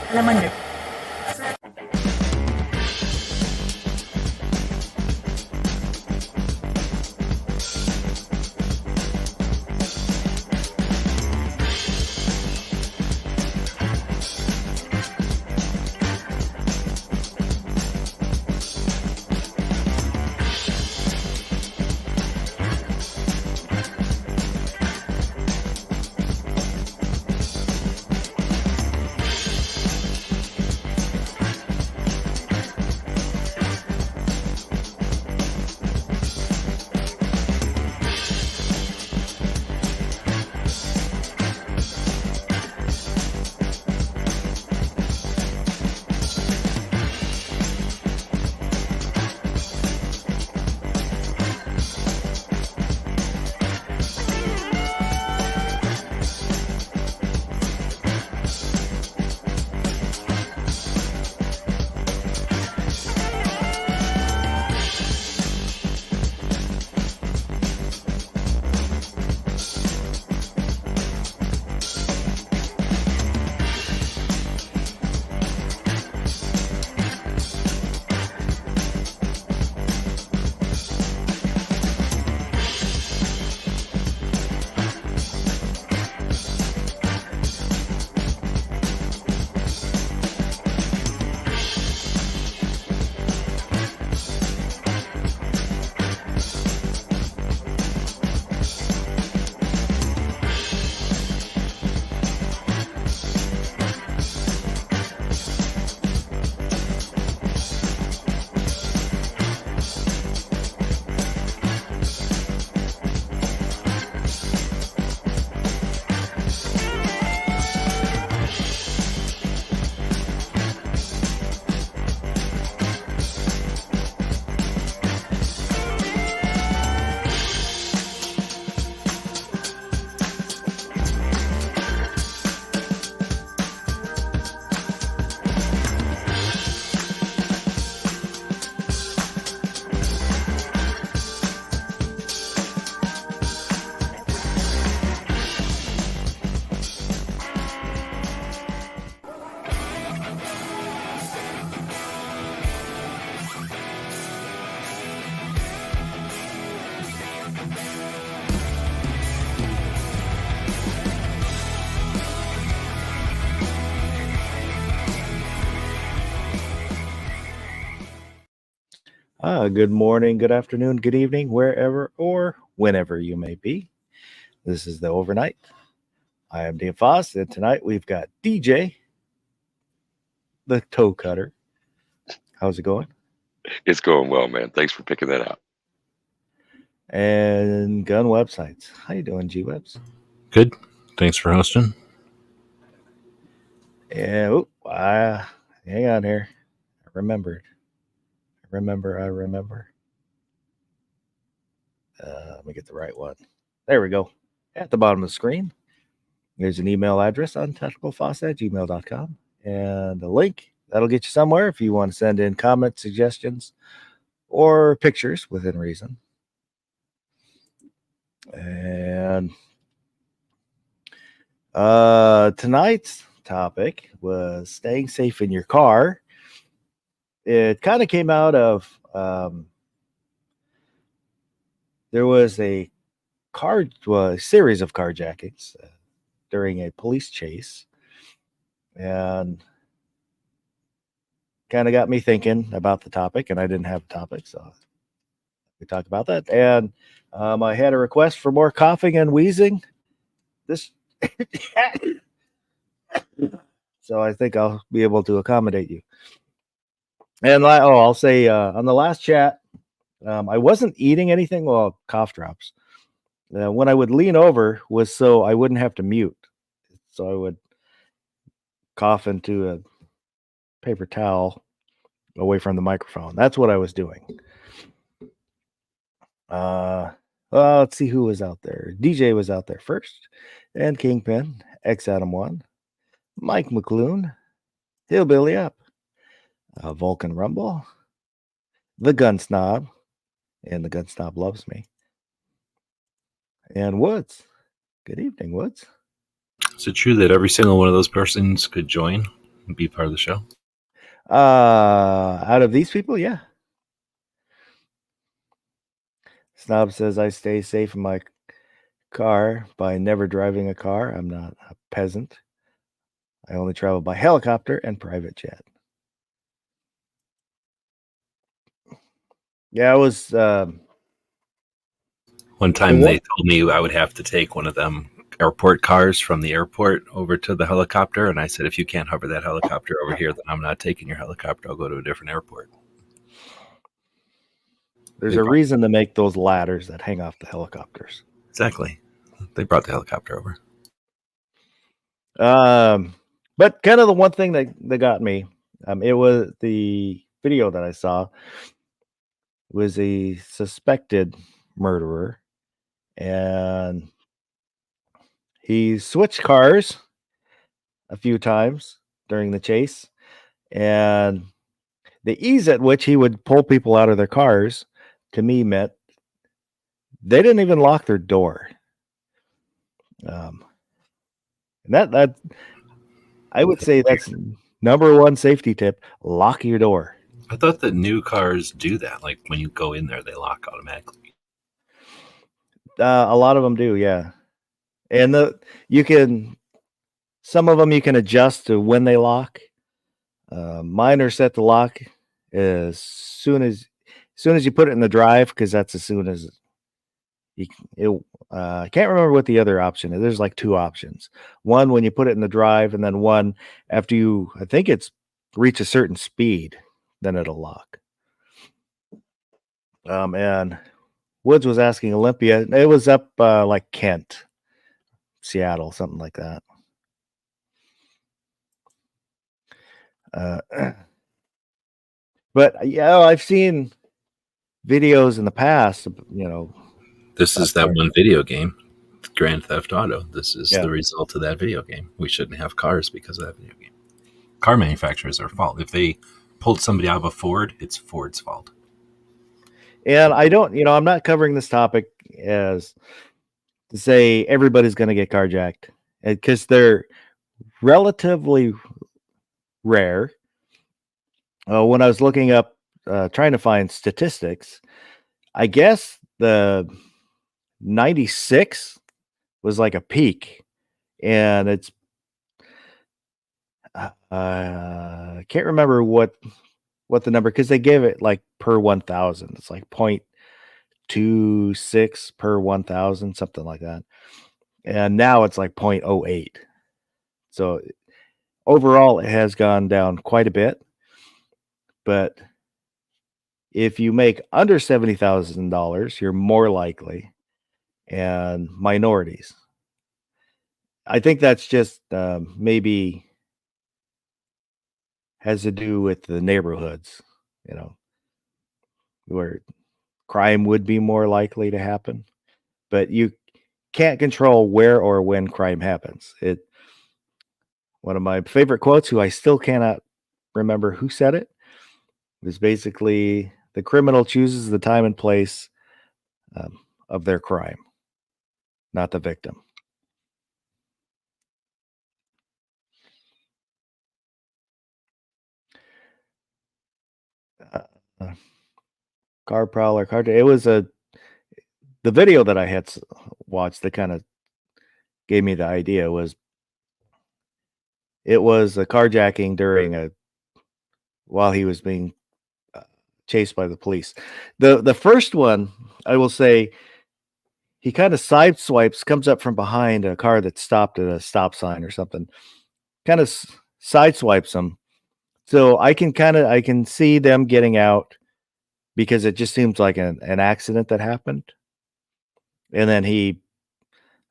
Alaman. Good morning, good afternoon, good evening, wherever or whenever you may be. This is the overnight. I am Dave Foss, and tonight we've got DJ, the toe cutter. How's it going? It's going well, man. Thanks for picking that out. And Gun Websites. How you doing, G Webs? Good. Thanks for hosting. Yeah, hang on here. I remembered. I remember. Let me get the right one. There we go. At the bottom of the screen, there's an email address on tacticalfoss@gmail.com and a link that'll get you somewhere if you want to send in comments, suggestions, or pictures within reason. And tonight's topic was staying safe in your car. It kind of came out of there was a series of carjackings during a police chase, and kind of got me thinking about the topic, and I didn't have a topic, so we talked about that. And I had a request for more coughing and wheezing. So I think I'll be able to accommodate you. And I'll say on the last chat, I wasn't eating anything. Well, cough drops. When I would lean over was so I wouldn't have to mute. So I would cough into a paper towel away from the microphone. That's what I was doing. Let's see who was out there. DJ was out there first, and Kingpin, X Adam 1, Mike McClune, Hillbilly Up, Vulcan Rumble, the Gun Snob, and the Gun Snob loves me, and Woods. Good evening, Woods. Is it true that every single one of those persons could join and be part of the show? Out of these people, yeah. Snob says I stay safe in my car by never driving a car. I'm not a peasant. I only travel by helicopter and private jet. Yeah, I was. One time what? they told me I would have to take one of them airport cars from the airport over to the helicopter, and I said, if you can't hover that helicopter over here, then I'm not taking your helicopter. I'll go to a different airport. There's They a brought- reason to make those ladders that hang off the helicopters. Exactly. They brought the helicopter over. But kind of the one thing that got me, it was the video that I saw was a suspected murderer, and he switched cars a few times during the chase, and the ease at which he would pull people out of their cars to me meant they didn't even lock their door. And that I would say that's number one safety tip: lock your door. I thought that new cars do that. Like when you go in there, they lock automatically. A lot of them do, yeah. And some of them you can adjust to when they lock. Mine are set to lock as soon as you put it in the drive, because that's as soon as I can't remember what the other option is. There's like two options. One when you put it in the drive, and then one after you, I think it's reach a certain speed, then it'll lock. And Woods was asking Olympia. It was up like Kent, Seattle, something like that. But yeah, I've seen videos in the past. This is that one video game, Grand Theft Auto. This is Yeah. the result of that video game. We shouldn't have cars because of that video game. Car manufacturers are fault. If they pulled somebody out of a Ford, it's Ford's fault. And I don't, I'm not covering this topic as to say everybody's going to get carjacked, because they're relatively rare. When I was looking up, trying to find statistics, I guess the 96 was like a peak, and it's I can't remember what the number, because they gave it like per 1,000. It's like 0.26 per 1,000, something like that. And now it's like 0.08. So overall, it has gone down quite a bit. But if you make under $70,000, you're more likely, and minorities. I think that's just maybe has to do with the neighborhoods, where crime would be more likely to happen. But you can't control where or when crime happens. One of my favorite quotes, who I still cannot remember who said it, is basically the criminal chooses the time and place of their crime, not the victim. Car prowler, it was the video that I had watched that kind of gave me the idea. It was a carjacking while he was being chased by the police. The first one, I will say, he kind of sideswipes, comes up from behind a car that stopped at a stop sign or something, kind of sideswipes them. So I can see them getting out, because it just seems like an accident that happened. And then he,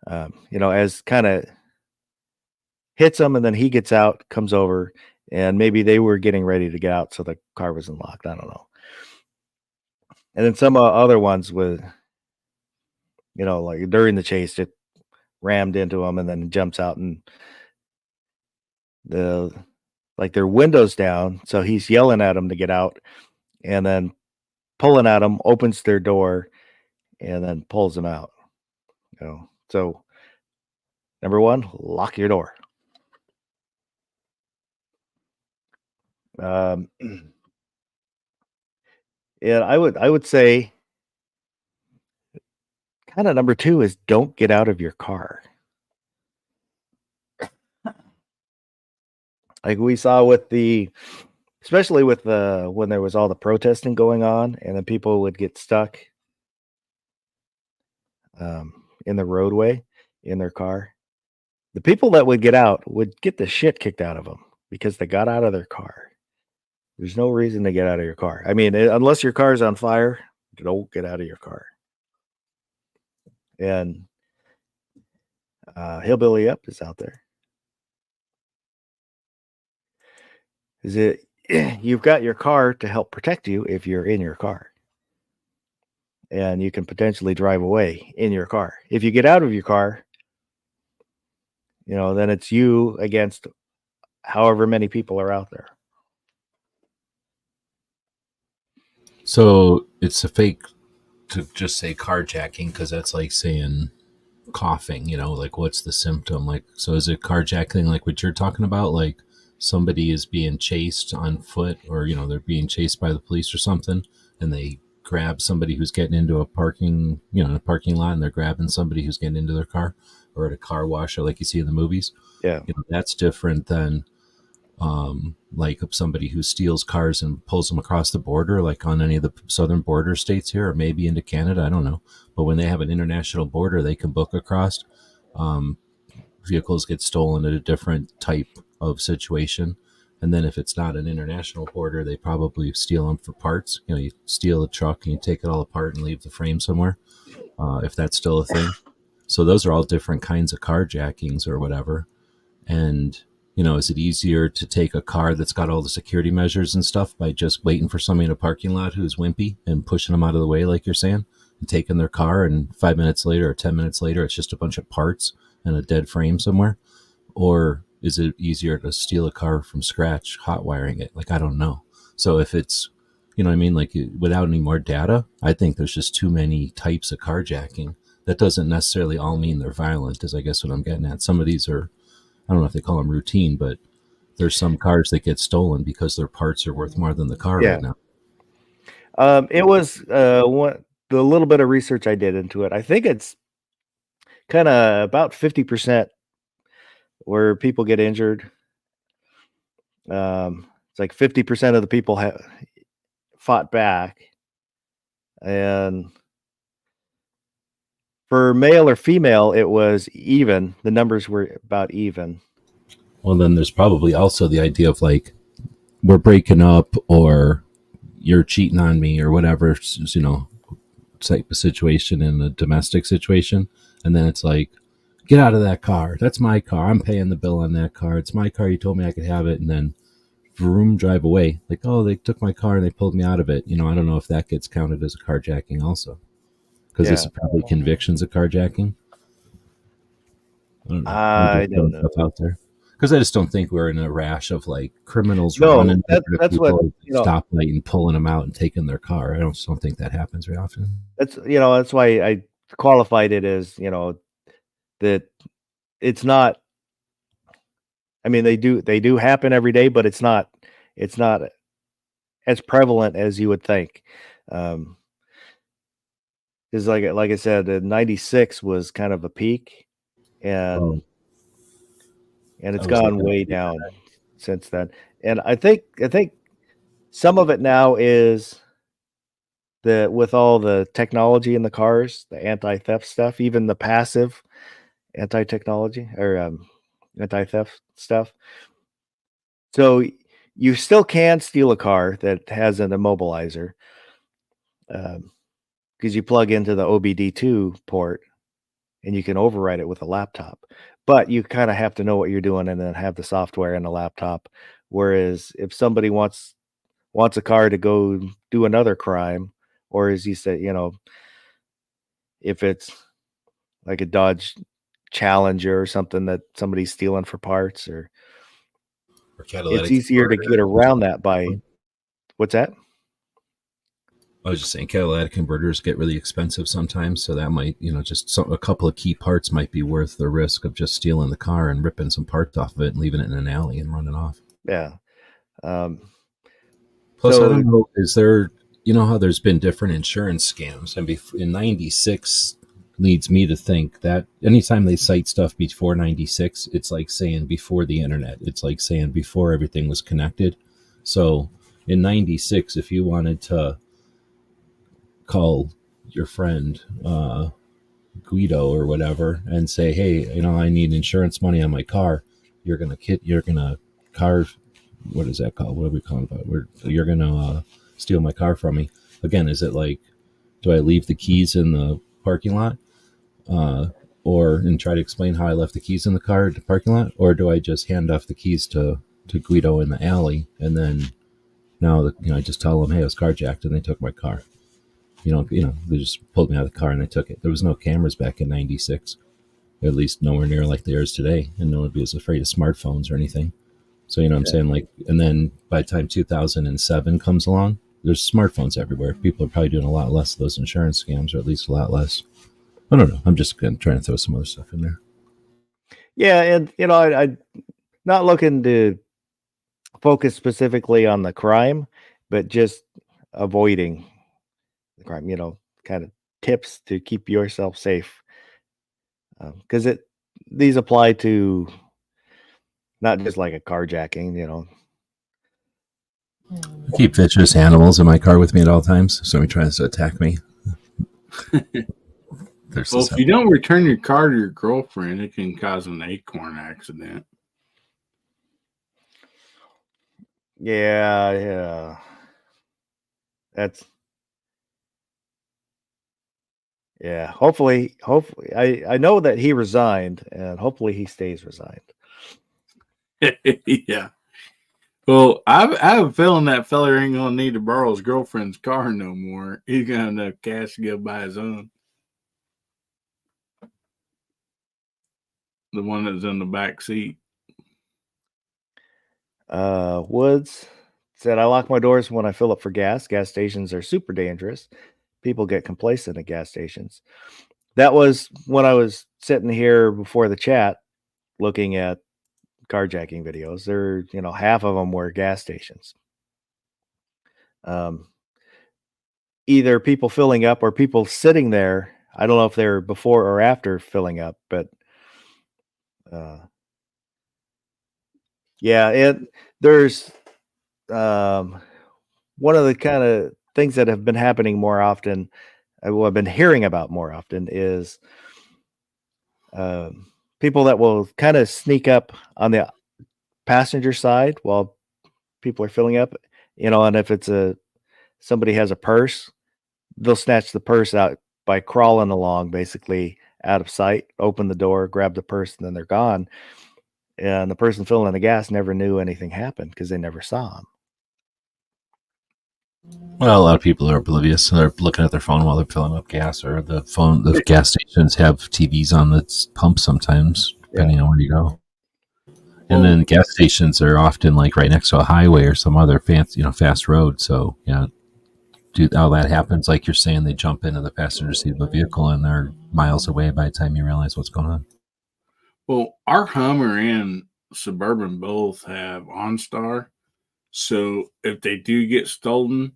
as kind of hits them, and then he gets out, comes over, and maybe they were getting ready to get out, so the car wasn't locked. I don't know. And then some other ones with, like during the chase, it rammed into him and then jumps out, and their windows down. So he's yelling at them to get out, and then pulling at them, opens their door, and then pulls them out. So Number one, lock your door. And I would say kind of number two is don't get out of your car. Like we saw with especially with when there was all the protesting going on, and then people would get stuck in the roadway in their car. The people that would get out would get the shit kicked out of them because they got out of their car. There's no reason to get out of your car. I mean, unless your car's on fire, don't get out of your car. And Hillbilly Up is out there. You've got your car to help protect you if you're in your car. And you can potentially drive away in your car. If you get out of your car, then it's you against however many people are out there. So it's a fake to just say carjacking, because that's like saying coughing, like what's the symptom? Like, so is it carjacking like what you're talking about? Like somebody is being chased on foot, or, they're being chased by the police or something, and they grab somebody who's getting into a parking lot, and they're grabbing somebody who's getting into their car, or at a car wash, or like you see in the movies. Yeah. That's different than like somebody who steals cars and pulls them across the border, like on any of the southern border states here, or maybe into Canada, I don't know. But when they have an international border, they can book across. Vehicles get stolen at a different type of situation. And then if it's not an international border, they probably steal them for parts. You steal a truck and you take it all apart and leave the frame somewhere, if that's still a thing. So those are all different kinds of carjackings or whatever. And, is it easier to take a car that's got all the security measures and stuff by just waiting for somebody in a parking lot who's wimpy and pushing them out of the way, like you're saying, and taking their car, and 5 minutes later or 10 minutes later, it's just a bunch of parts and a dead frame somewhere? Or is it easier to steal a car from scratch, hot wiring it? Like, I don't know. So if it's, like without any more data, I think there's just too many types of carjacking. That doesn't necessarily all mean they're violent, is I guess what I'm getting at. Some of these are, I don't know if they call them routine, but there's some cars that get stolen because their parts are worth more than the car right now. It was the little bit of research I did into it. I think it's kind of about 50% where people get injured. It's like 50% of the people fought back, and for male or female, it was even. The numbers were about even. Well, then there's probably also the idea of like, we're breaking up, or you're cheating on me, or whatever, type of situation in a domestic situation. And then it's like, get out of that car. That's my car. I'm paying the bill on that car. It's my car. You told me I could have it. And then vroom, drive away. Like, oh, they took my car and they pulled me out of it. I don't know if that gets counted as a carjacking also. Because this is probably convictions of carjacking. I don't know. Stuff out there. Because I just don't think we're in a rash of like criminals running that's what stoplight and pulling them out and taking their car. I don't think that happens very often. That's why I qualified it as that it's not. I mean, they do happen every day, but it's not as prevalent as you would think. Because like I said, 96 was kind of a peak, and it's gone way down since then. And I think some of it now is that with all the technology in the cars, the anti-theft stuff, even the passive anti-technology or anti-theft stuff. So you still can steal a car that has an immobilizer, because you plug into the OBD2 port and you can override it with a laptop. But you kind of have to know what you're doing and then have the software in the laptop. Whereas if somebody wants a car to go do another crime, or as you say, if it's like a Dodge Challenger or something that somebody's stealing for parts, or catalytic, it's easier to get around that by what's that? I was just saying catalytic converters get really expensive sometimes, so that might, just a couple of key parts might be worth the risk of just stealing the car and ripping some parts off of it and leaving it in an alley and running off. Yeah. Plus, I So- don't know, is there, how there's been different insurance scams, and in 96 leads me to think that anytime they cite stuff before 96, it's like saying before the internet. It's like saying before everything was connected. So in 96, if you wanted to call your friend Guido or whatever and say, hey, I need insurance money on my car, you're gonna car, what is that called? What are we calling about? You're gonna steal my car from me. Again, is it like, do I leave the keys in the parking lot, and try to explain how I left the keys in the car at the parking lot, or do I just hand off the keys to Guido in the alley, and then now I just tell them, hey, I was carjacked and they took my car. They just pulled me out of the car and they took it. There was no cameras back in 96, at least nowhere near like there is today, and no one was afraid of smartphones or anything. So what I'm saying? Like, and then by the time 2007 comes along, there's smartphones everywhere. People are probably doing a lot less of those insurance scams, or at least a lot less. I don't know. I'm just trying to throw some other stuff in there. Yeah, and I not looking to focus specifically on the crime, but just avoiding the crime. Kind of tips to keep yourself safe, because these apply to not just like a carjacking. I keep vicious animals in my car with me at all times. Somebody tries to attack me. Well, if you don't return your car to your girlfriend, it can cause an acorn accident. Yeah. Hopefully, I know that he resigned, and hopefully he stays resigned. Yeah. Well, I have a feeling that fella ain't gonna need to borrow his girlfriend's car no more. He's gonna have enough cash to go buy his own. The one that's in the back seat. Woods said, I lock my doors when I fill up for gas. Gas stations are super dangerous. People get complacent at gas stations. That was when I was sitting here before the chat looking at carjacking videos. There, half of them were gas stations. Either people filling up or people sitting there. I don't know if they're before or after filling up, but there's one of the kind of things that have been happening more often, I've been hearing about more often, is people that will kind of sneak up on the passenger side while people are filling up, and if it's somebody has a purse, they'll snatch the purse out by crawling along, basically out of sight, open the door, grab the purse, and then they're gone. And the person filling the gas never knew anything happened because they never saw him. Well, a lot of people are oblivious. They're looking at their phone while they're filling up gas, or the gas stations have TVs on the pump sometimes, depending on where you go. And then gas stations are often like right next to a highway or some other fancy, fast road. So, all that happens, like you're saying, they jump into the passenger seat of a vehicle and they're miles away by the time you realize what's going on. Well, our Hummer and Suburban both have OnStar. So if they do get stolen,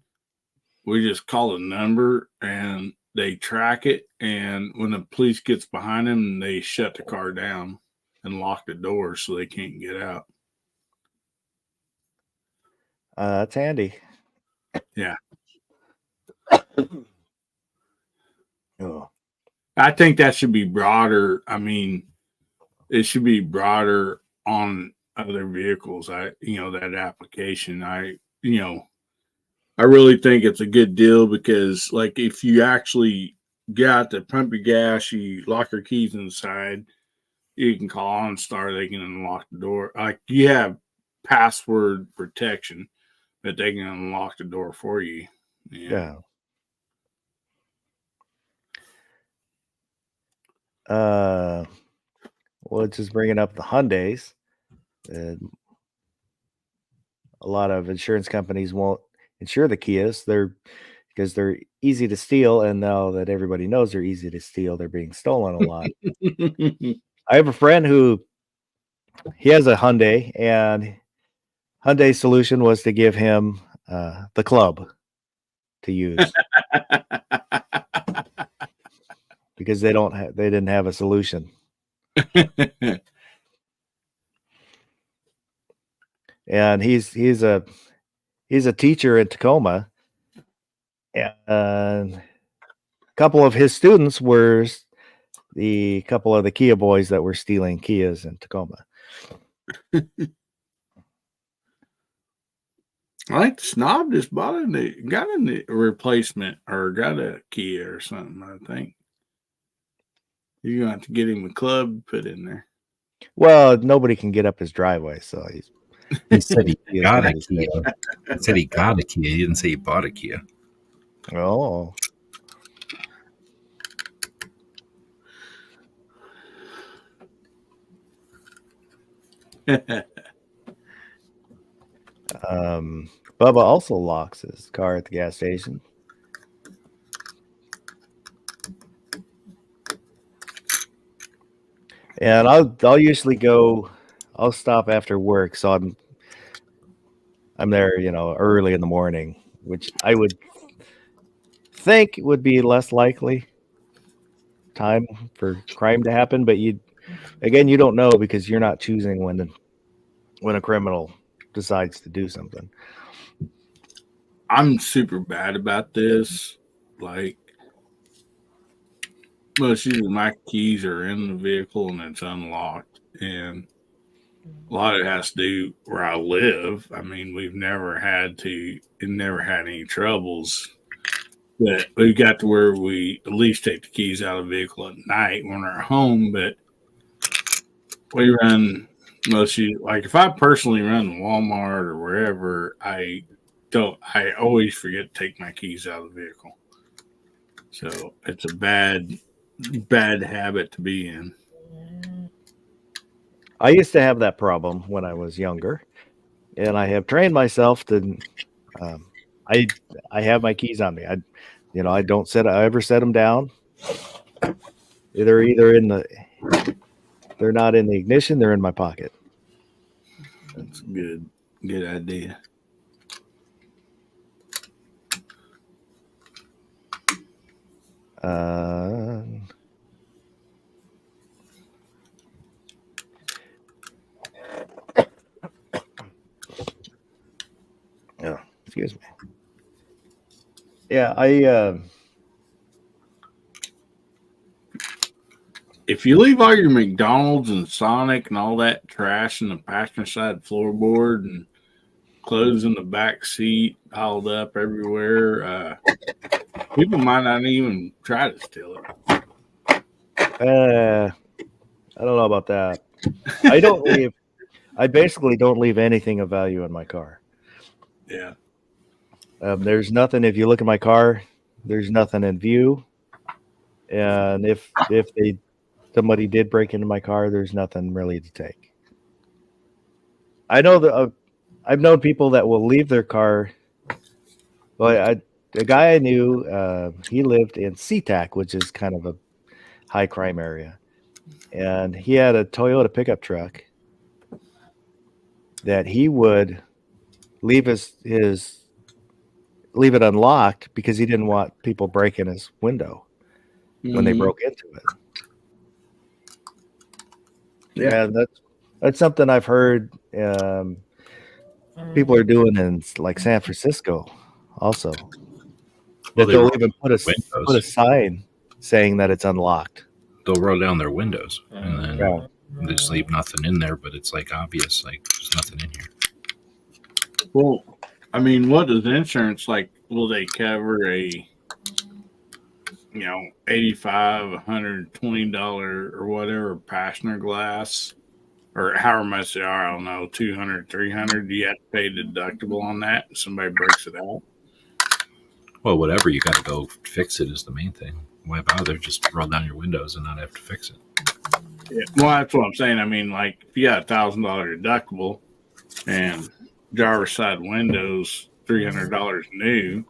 we just call a number and they track it. And when the police gets behind them, they shut the car down and lock the door so they can't get out. That's handy. Yeah. Oh. I think that should be broader. I mean, it should be broader on other vehicles. That application, I really think it's a good deal because, like, if you actually got to pump your gas, you lock your keys inside, you can call OnStar, they can unlock the door. Like, you have password protection that they can unlock the door for you. Yeah. Well, it's just bringing up the Hyundais. A lot of insurance companies won't insure the Kias. They're, because they're easy to steal. And now that everybody knows they're easy to steal, they're being stolen a lot. I have a friend who he has a Hyundai, and Hyundai's solution was to give him the club to use because they didn't have a solution. And he's a teacher in Tacoma, and a couple of his students were the couple of the Kia boys that were stealing Kias in Tacoma. I think the Snob just got a replacement or got a Kia or something. I think you're gonna have to get him a club put in there. Well, nobody can get up his driveway, so He said he he's got a got Kia. He said he got a Kia. He didn't say he bought a Kia. Oh, Bubba also locks his car at the gas station. And I'll usually I'll stop after work, so I'm there, early in the morning, which I would think would be less likely time for crime to happen, but you don't know because you're not choosing when a criminal decides to do something. I'm super bad about this. Like, most usually my keys are in the vehicle and it's unlocked. And a lot of it has to do where I live. I mean, we've never had any troubles. But we've got to where we at least take the keys out of the vehicle at night when we're home. But we run mostly, like if I personally run to Walmart or wherever, I always forget to take my keys out of the vehicle. So it's a bad habit to be in. I used to have that problem when I was younger, and I have trained myself to. I have my keys on me. I don't ever set them down. They're either they're not in the ignition. They're in my pocket. That's a good idea. Excuse me. Yeah, if you leave all your McDonald's and Sonic and all that trash in the passenger side floorboard and clothes in the back seat piled up everywhere, people might not even try to steal it. I don't know about that. I basically don't leave anything of value in my car. Yeah. There's nothing. If you look at my car, there's nothing in view. And if somebody did break into my car, there's nothing really to take. I know that I've known people that will leave their car. Well, a guy I knew, he lived in SeaTac, which is kind of a high crime area, and he had a Toyota pickup truck that he would leave leave it unlocked because he didn't want people breaking his window when they broke into it. Yeah, that's something I've heard people are doing in like San Francisco also. Well, That they'll even put a sign saying that it's unlocked. They'll roll down their windows and then Yeah. they just leave nothing in there, but it's like obvious, like there's nothing in here. Well, I mean, what does insurance like? Will they cover a $85, $120 or whatever passenger glass, or however much they are? I don't know, $200, $300. Do you have to pay a deductible on that if somebody breaks it out? Well, whatever, you got to go fix it is the main thing. Why bother? Just roll down your windows and not have to fix it. Yeah. Well, that's what I'm saying. I mean, like if you got $1,000 deductible and driver's side windows $300 new,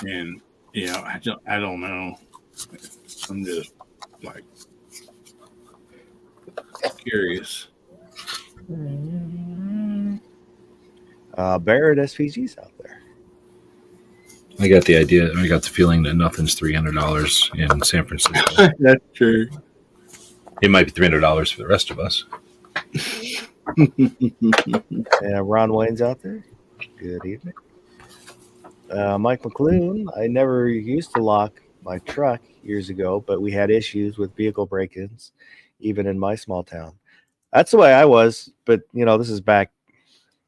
And I don't know. I'm just like curious. Barrett SPG's out there. I got the idea. I got the feeling that nothing's $300 in San Francisco. That's true. It might be $300 for the rest of us. Yeah, Ron Wayne's out there. Good evening. Mike McClune. I never used to lock my truck years ago, but we had issues with vehicle break-ins, even in my small town. That's the way I was, but this is back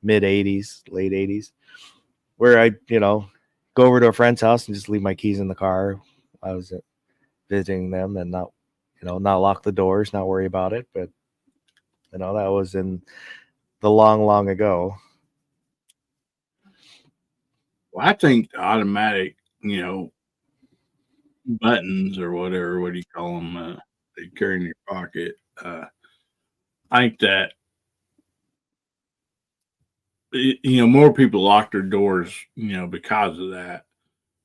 mid 80s, late 80s, where I, go over to a friend's house and just leave my keys in the car. I was visiting them and not lock the doors, not worry about it. But, that was in the long, long ago. Well, I think the automatic, buttons or whatever, what do you call them, that you carry in your pocket. I think that, more people lock their doors, because of that.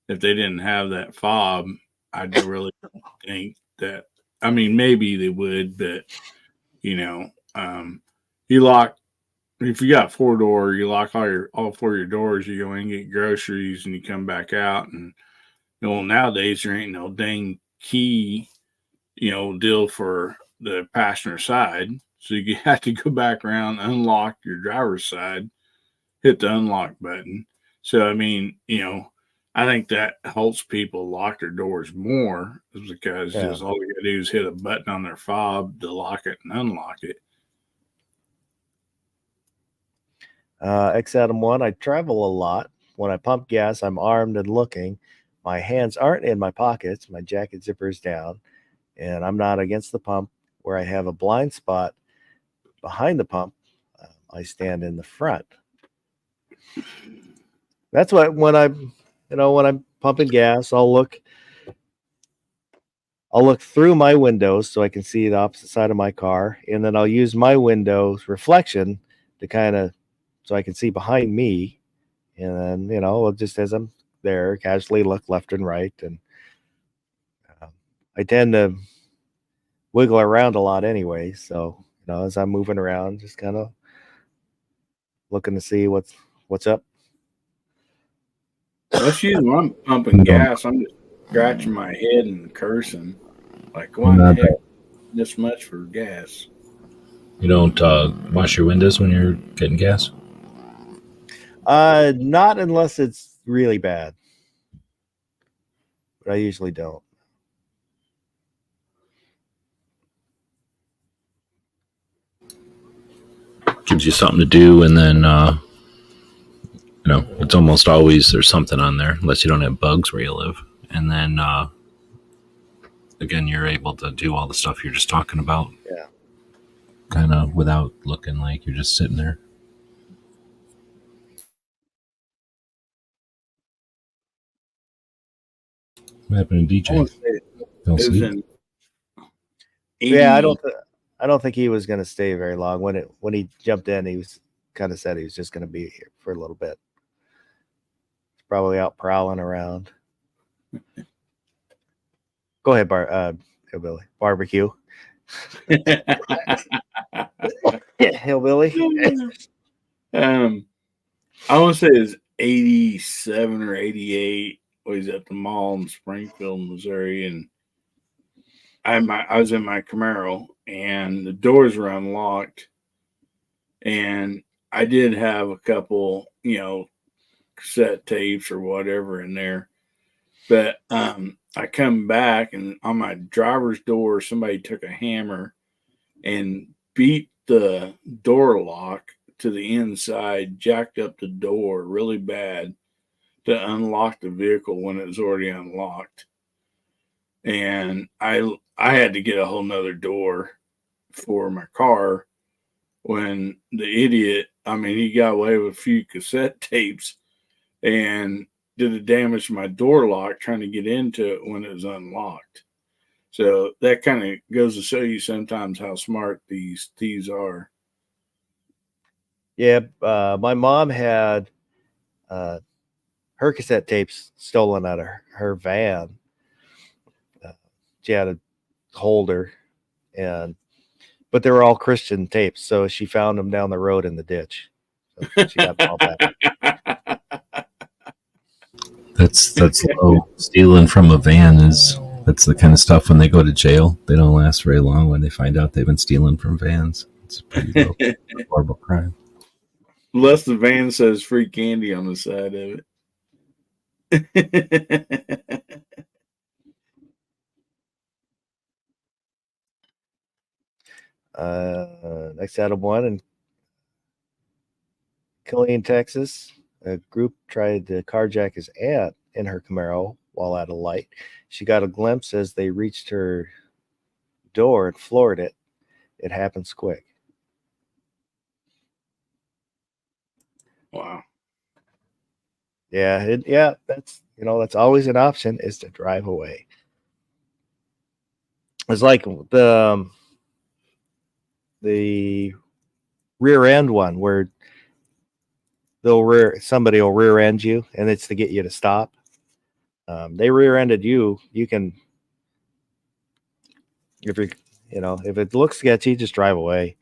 If they didn't have that fob, I really don't think that. I mean, maybe they would, but you lock. If you got 4-door, you lock all 4 of your doors. You go in, get groceries, and you come back out. And nowadays there ain't no dang key, deal for the passenger side. So you have to go back around, unlock your driver's side, hit the unlock button. So, I mean, I think that helps people lock their doors more because just all you got to do is hit a button on their fob to lock it and unlock it. X Adam 1, I travel a lot. When I pump gas, I'm armed and looking. My hands aren't in my pockets. My jacket zipper is down, and I'm not against the pump where I have a blind spot behind the pump. I stand in the front. That's what when I'm pumping gas, I'll look through my windows so I can see the opposite side of my car, and then I'll use my window's reflection to so I can see behind me, and then just as I'm there, casually look left and right, and I tend to wiggle around a lot anyway. So as I'm moving around, just kind of looking to see what's up. That's usually when I'm pumping gas. I'm just scratching my head and cursing, like, why the heck this much for gas? You don't wash your windows when you're getting gas? Not unless it's really bad, but I usually don't. Gives you something to do, and then it's almost always there's something on there, unless you don't have bugs where you live. And then again, you're able to do all the stuff you're just talking about. Yeah. Kind of without looking like you're just sitting there. What happened to DJ? Fell asleep? Yeah, I don't think he was going to stay very long. When he jumped in, he was kind of said he was just going to be here for a little bit. He's probably out prowling around. Go ahead, Hillbilly. Barbecue. Hillbilly. I want to say it's 87 or 88. He's at the mall in Springfield, Missouri, and I was in my Camaro, and the doors were unlocked, and I did have a couple, cassette tapes or whatever in there, but I come back, and on my driver's door, somebody took a hammer and beat the door lock to the inside, jacked up the door really bad to unlock the vehicle when it was already unlocked. And I had to get a whole nother door for my car when the idiot, he got away with a few cassette tapes and did the damage to my door lock trying to get into it when it was unlocked. So that kind of goes to show you sometimes how smart these thieves are. Yeah, my mom had her cassette tapes stolen out of her van. She had a holder, but they were all Christian tapes, so she found them down the road in the ditch. So she got them all back. That's low. Stealing from a van that's the kind of stuff when they go to jail, they don't last very long when they find out they've been stealing from vans. It's a pretty low, horrible crime. Unless the van says free candy on the side of it. Next item one in Killeen, Texas. A group tried to carjack his aunt in her Camaro while at a light. She got a glimpse as they reached her door and floored it. It happens quick. Wow. Yeah, that's that's always an option, is to drive away. It's like the rear end one where somebody will rear end you, and it's to get you to stop. They rear ended you. You can, if it looks sketchy, just drive away.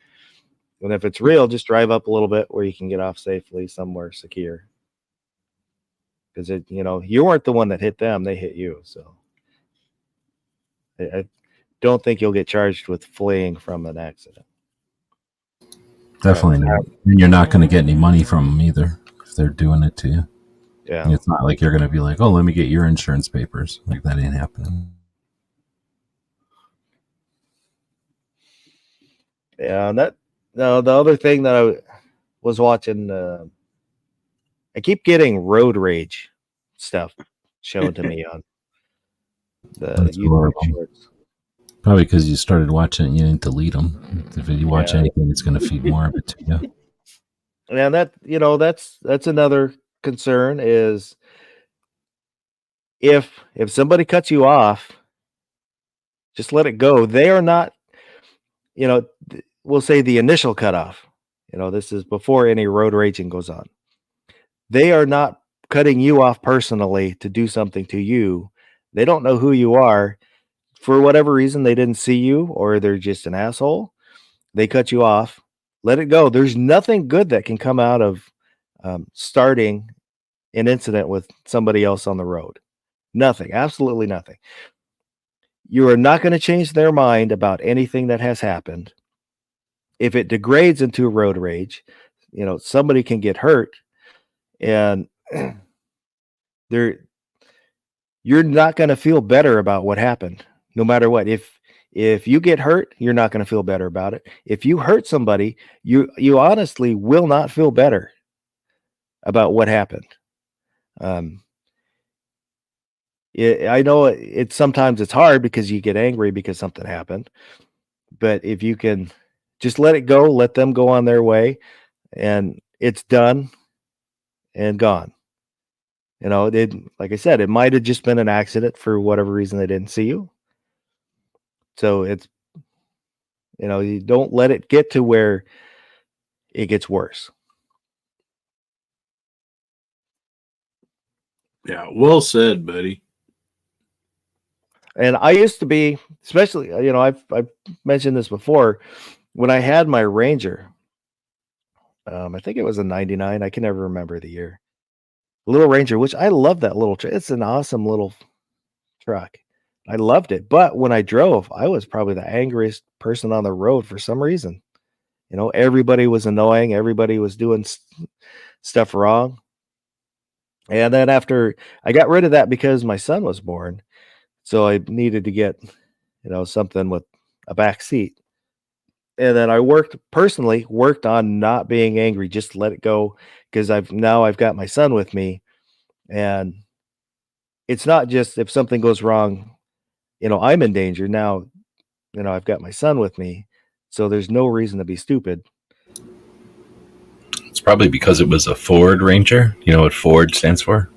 And if it's real, just drive up a little bit where you can get off safely somewhere secure. Because you weren't the one that hit them; they hit you. So I don't think you'll get charged with fleeing from an accident. Definitely not. And you're not going to get any money from them either if they're doing it to you. Yeah, And it's not like you're going to be like, "Oh, let me get your insurance papers." Like that ain't happening. yeah. And the other thing that I was watching, I keep getting road rage stuff shown to me on the That's YouTube horrible. shorts. Probably because you started watching it, you didn't delete them. If you watch anything, it's going to feed more of it to you. And that's another concern is if somebody cuts you off, just let it go. They are not, we'll say the initial cutoff. This is before any road raging goes on. They are not cutting you off personally to do something to you. They don't know who you are. For whatever reason, they didn't see you, or they're just an asshole. They cut you off. Let it go. There's nothing good that can come out of starting an incident with somebody else on the road. Nothing. Absolutely nothing. You are not going to change their mind about anything that has happened. If it degrades into road rage, somebody can get hurt, and you're not going to feel better about what happened, no matter what. If you get hurt, you're not going to feel better about it. If you hurt somebody, you honestly will not feel better about what happened. I know sometimes it's hard because you get angry because something happened, but if you can just let it go, let them go on their way, and it's done and gone. Like I said, it might have just been an accident for whatever reason they didn't see you. So it's, you don't let it get to where it gets worse. Yeah, well said, buddy. And I used to be, especially, I've mentioned this before, when I had my Ranger, I think it was a 99. I can never remember the year. Little Ranger, which I love that little truck. It's an awesome little truck. I loved it. But when I drove, I was probably the angriest person on the road for some reason. Everybody was annoying. Everybody was doing stuff wrong. And then after I got rid of that because my son was born, so I needed to get, something with a back seat. And then I worked on not being angry, just let it go, because I've got my son with me, and it's not just if something goes wrong, I'm in danger now. I've got my son with me, so there's no reason to be stupid. It's probably because it was a Ford Ranger. You know what Ford stands for?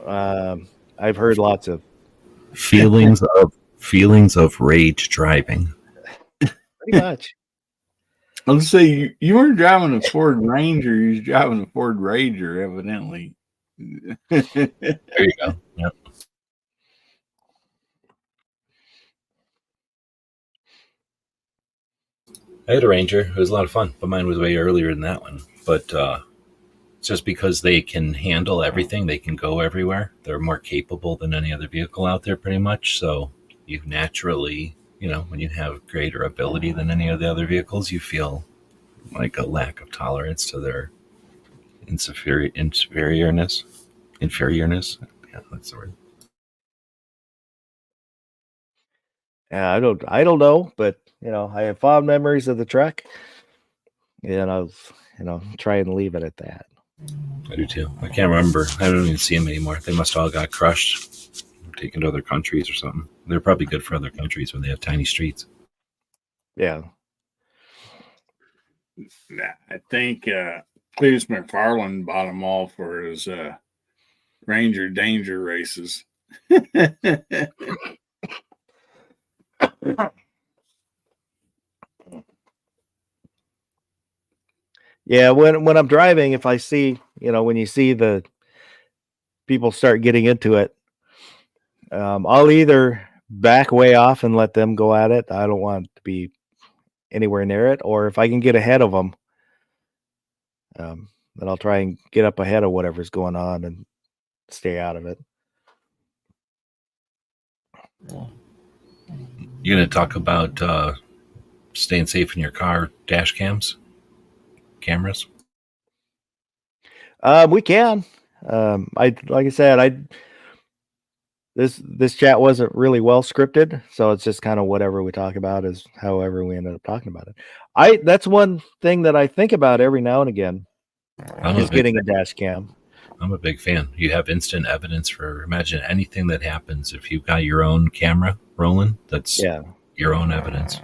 I've heard lots of Feelings of rage driving. pretty much. I was say you weren't driving a Ford Ranger, you was driving a Ford Ranger, evidently. There you go. Yep. I had a Ranger. It was a lot of fun, but mine was way earlier than that one. But just because they can handle everything, they can go everywhere. They're more capable than any other vehicle out there, pretty much. So you naturally, when you have greater ability than any of the other vehicles, you feel like a lack of tolerance to their inferiorness. Yeah, that's the word. Yeah, I don't know, but I have fond memories of the truck, and I'll try and leave it at that. I do too. I can't remember. I don't even see them anymore. They must all got crushed, taken to other countries or something. They're probably good for other countries when they have tiny streets. Yeah. I think Cletus McFarland bought them all for his Ranger Danger races. Yeah, when I'm driving, if I see, when you see the people start getting into it, I'll either back way off and let them go at it. I don't want to be anywhere near it. Or if I can get ahead of them, then I'll try and get up ahead of whatever's going on and stay out of it. You're going to talk about staying safe in your car, dash cameras? We can. Like I said, this chat wasn't really well scripted, so it's just kind of whatever we talk about is however we ended up talking about it. That's one thing that I think about every now and again is getting a dash cam. I'm a big fan. You have instant evidence for, imagine anything that happens. If you've got your own camera rolling, that's your own evidence.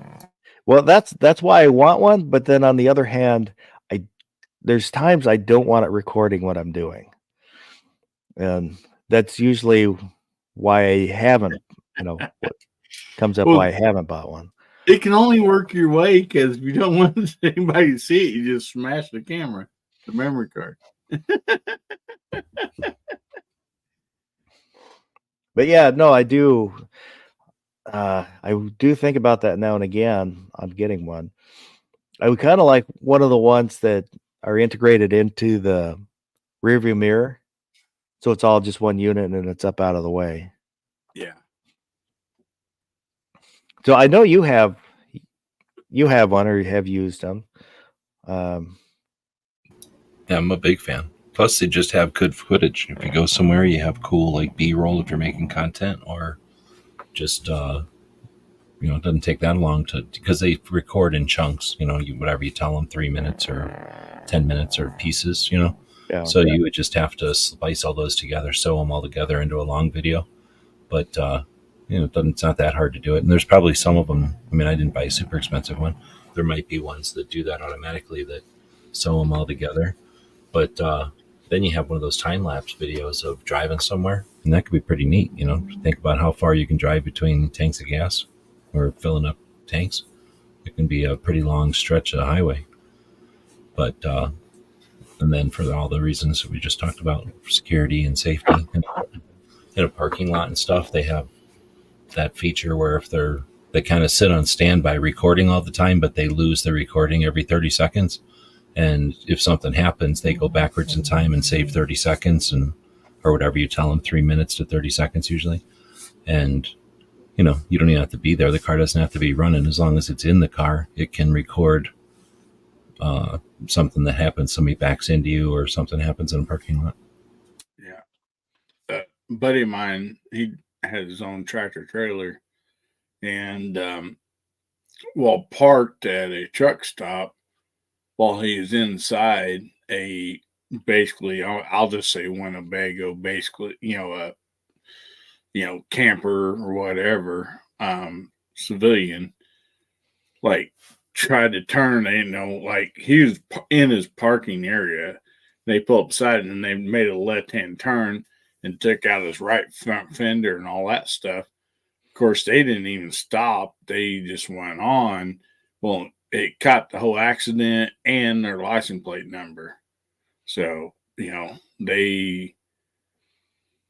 Well, that's why I want one. But then on the other hand, there's times I don't want it recording what I'm doing. And that's usually why I haven't, what comes up why I haven't bought one. It can only work your way because if you don't want anybody to see it, you just smash the camera, the memory card. But yeah, no, I do think about that now and again on getting one. I would kind of like one of the ones that are integrated into the rearview mirror, so it's all just one unit and it's up out of the way. Yeah. So I know you have one or you have used them. Yeah, I'm a big fan. Plus, they just have good footage. If you go somewhere, you have cool like B-roll if you're making content, or just it doesn't take that long because they record in chunks. Whatever you tell them, 3 minutes or 10 minutes or pieces. You would just have to splice all those together, sew them all together into a long video. But it's not that hard to do it. And there's probably some of them. I mean, I didn't buy a super expensive one. There might be ones that do that automatically that sew them all together. But then you have one of those time-lapse videos of driving somewhere, and that could be pretty neat. Think about how far you can drive between tanks of gas or filling up tanks. It can be a pretty long stretch of highway. But and then for all the reasons that we just talked about, security and safety, in a parking lot and stuff, they have that feature where if they kind of sit on standby recording all the time, but they lose the recording every 30 seconds. And if something happens, they go backwards in time and save 30 seconds or whatever you tell them, 3 minutes to 30 seconds usually. And, you don't even have to be there. The car doesn't have to be running. As long as it's in the car, it can record something that happens. Somebody backs into you or something happens in a parking lot. Yeah. A buddy of mine, he had his own tractor trailer and while parked at a truck stop, while he was inside basically, I'll just say Winnebago, basically, camper or whatever, civilian, like tried to turn, like he was in his parking area. They pulled up beside him and they made a left-hand turn and took out his right front fender and all that stuff. Of course, they didn't even stop. They just went on. Well, it caught the whole accident and their license plate number. So, they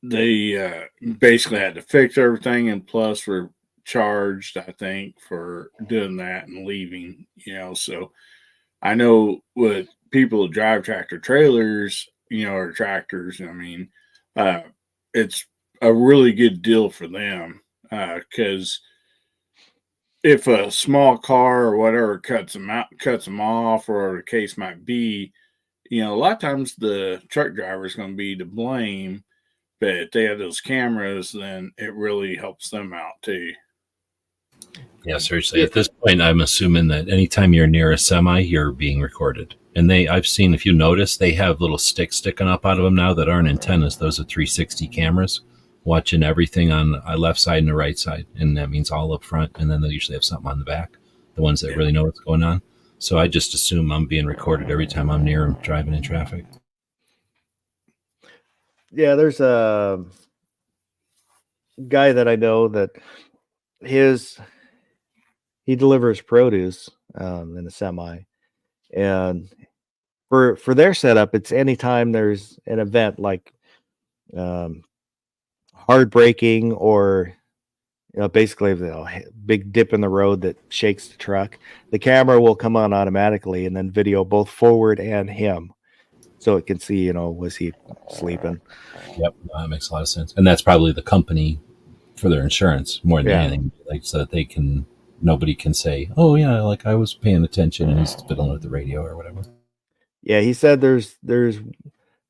they basically had to fix everything, and plus were charged, I think, for doing that and leaving. So I know with people who drive tractor trailers, or tractors. I mean, uh, it's a really good deal for them because if a small car or whatever cuts them off, or the case might be, a lot of times the truck driver is going to be to blame. But if they have those cameras, then it really helps them out too. Yeah, seriously. At this point, I'm assuming that anytime you're near a semi, you're being recorded. And I've seen, if you notice, they have little sticks sticking up out of them now that aren't antennas. Those are 360 cameras watching everything on the left side and the right side. And that means all up front. And then they usually have something on the back, the ones that really know what's going on. So I just assume I'm being recorded every time I'm near them driving in traffic. Yeah, there's a guy that I know that he delivers produce in a semi, and for their setup, it's anytime there's an event like hard braking, or basically a big dip in the road that shakes the truck, the camera will come on automatically and then video both forward and him, so it can see, was he sleeping. Yep, that makes a lot of sense. And that's probably the company for their insurance more than anything, like, so that nobody can say, oh yeah, like I was paying attention and he's fiddling with the radio or whatever. Yeah, he said there's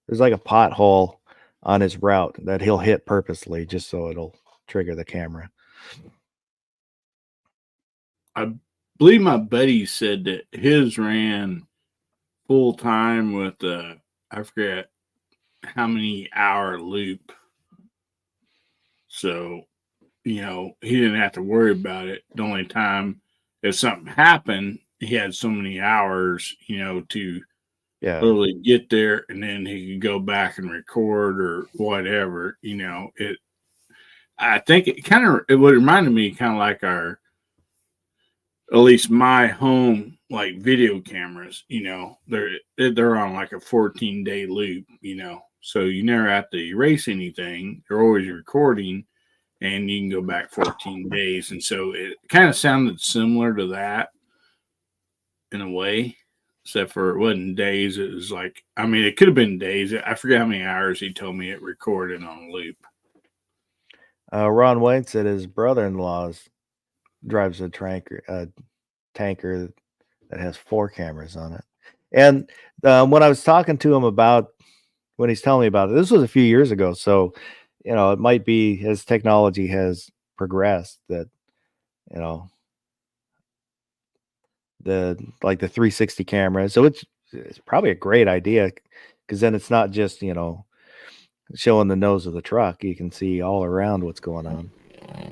like a pothole on his route that he'll hit purposely just so it'll trigger the camera. I believe my buddy said that his ran full time with I forget how many hour loop. So, he didn't have to worry about it. The only time if something happened, he had so many hours, to literally get there, and then he could go back and record or whatever. I think it would remind me kind of like at least my home, like video cameras, they're on like a 14-day loop, so you never have to erase anything. They're always recording, and you can go back 14 days. And so it kind of sounded similar to that in a way, except for it wasn't days. It was like, it could have been days. I forget how many hours he told me it recorded on a loop. Ron White said his brother-in-law drives a tanker that has 4 cameras on it. And when I was talking to him when he's telling me about it, this was a few years ago. So, it might be as technology has progressed that, the 360 camera. So it's probably a great idea, because then it's not just, showing the nose of the truck. You can see all around what's going on.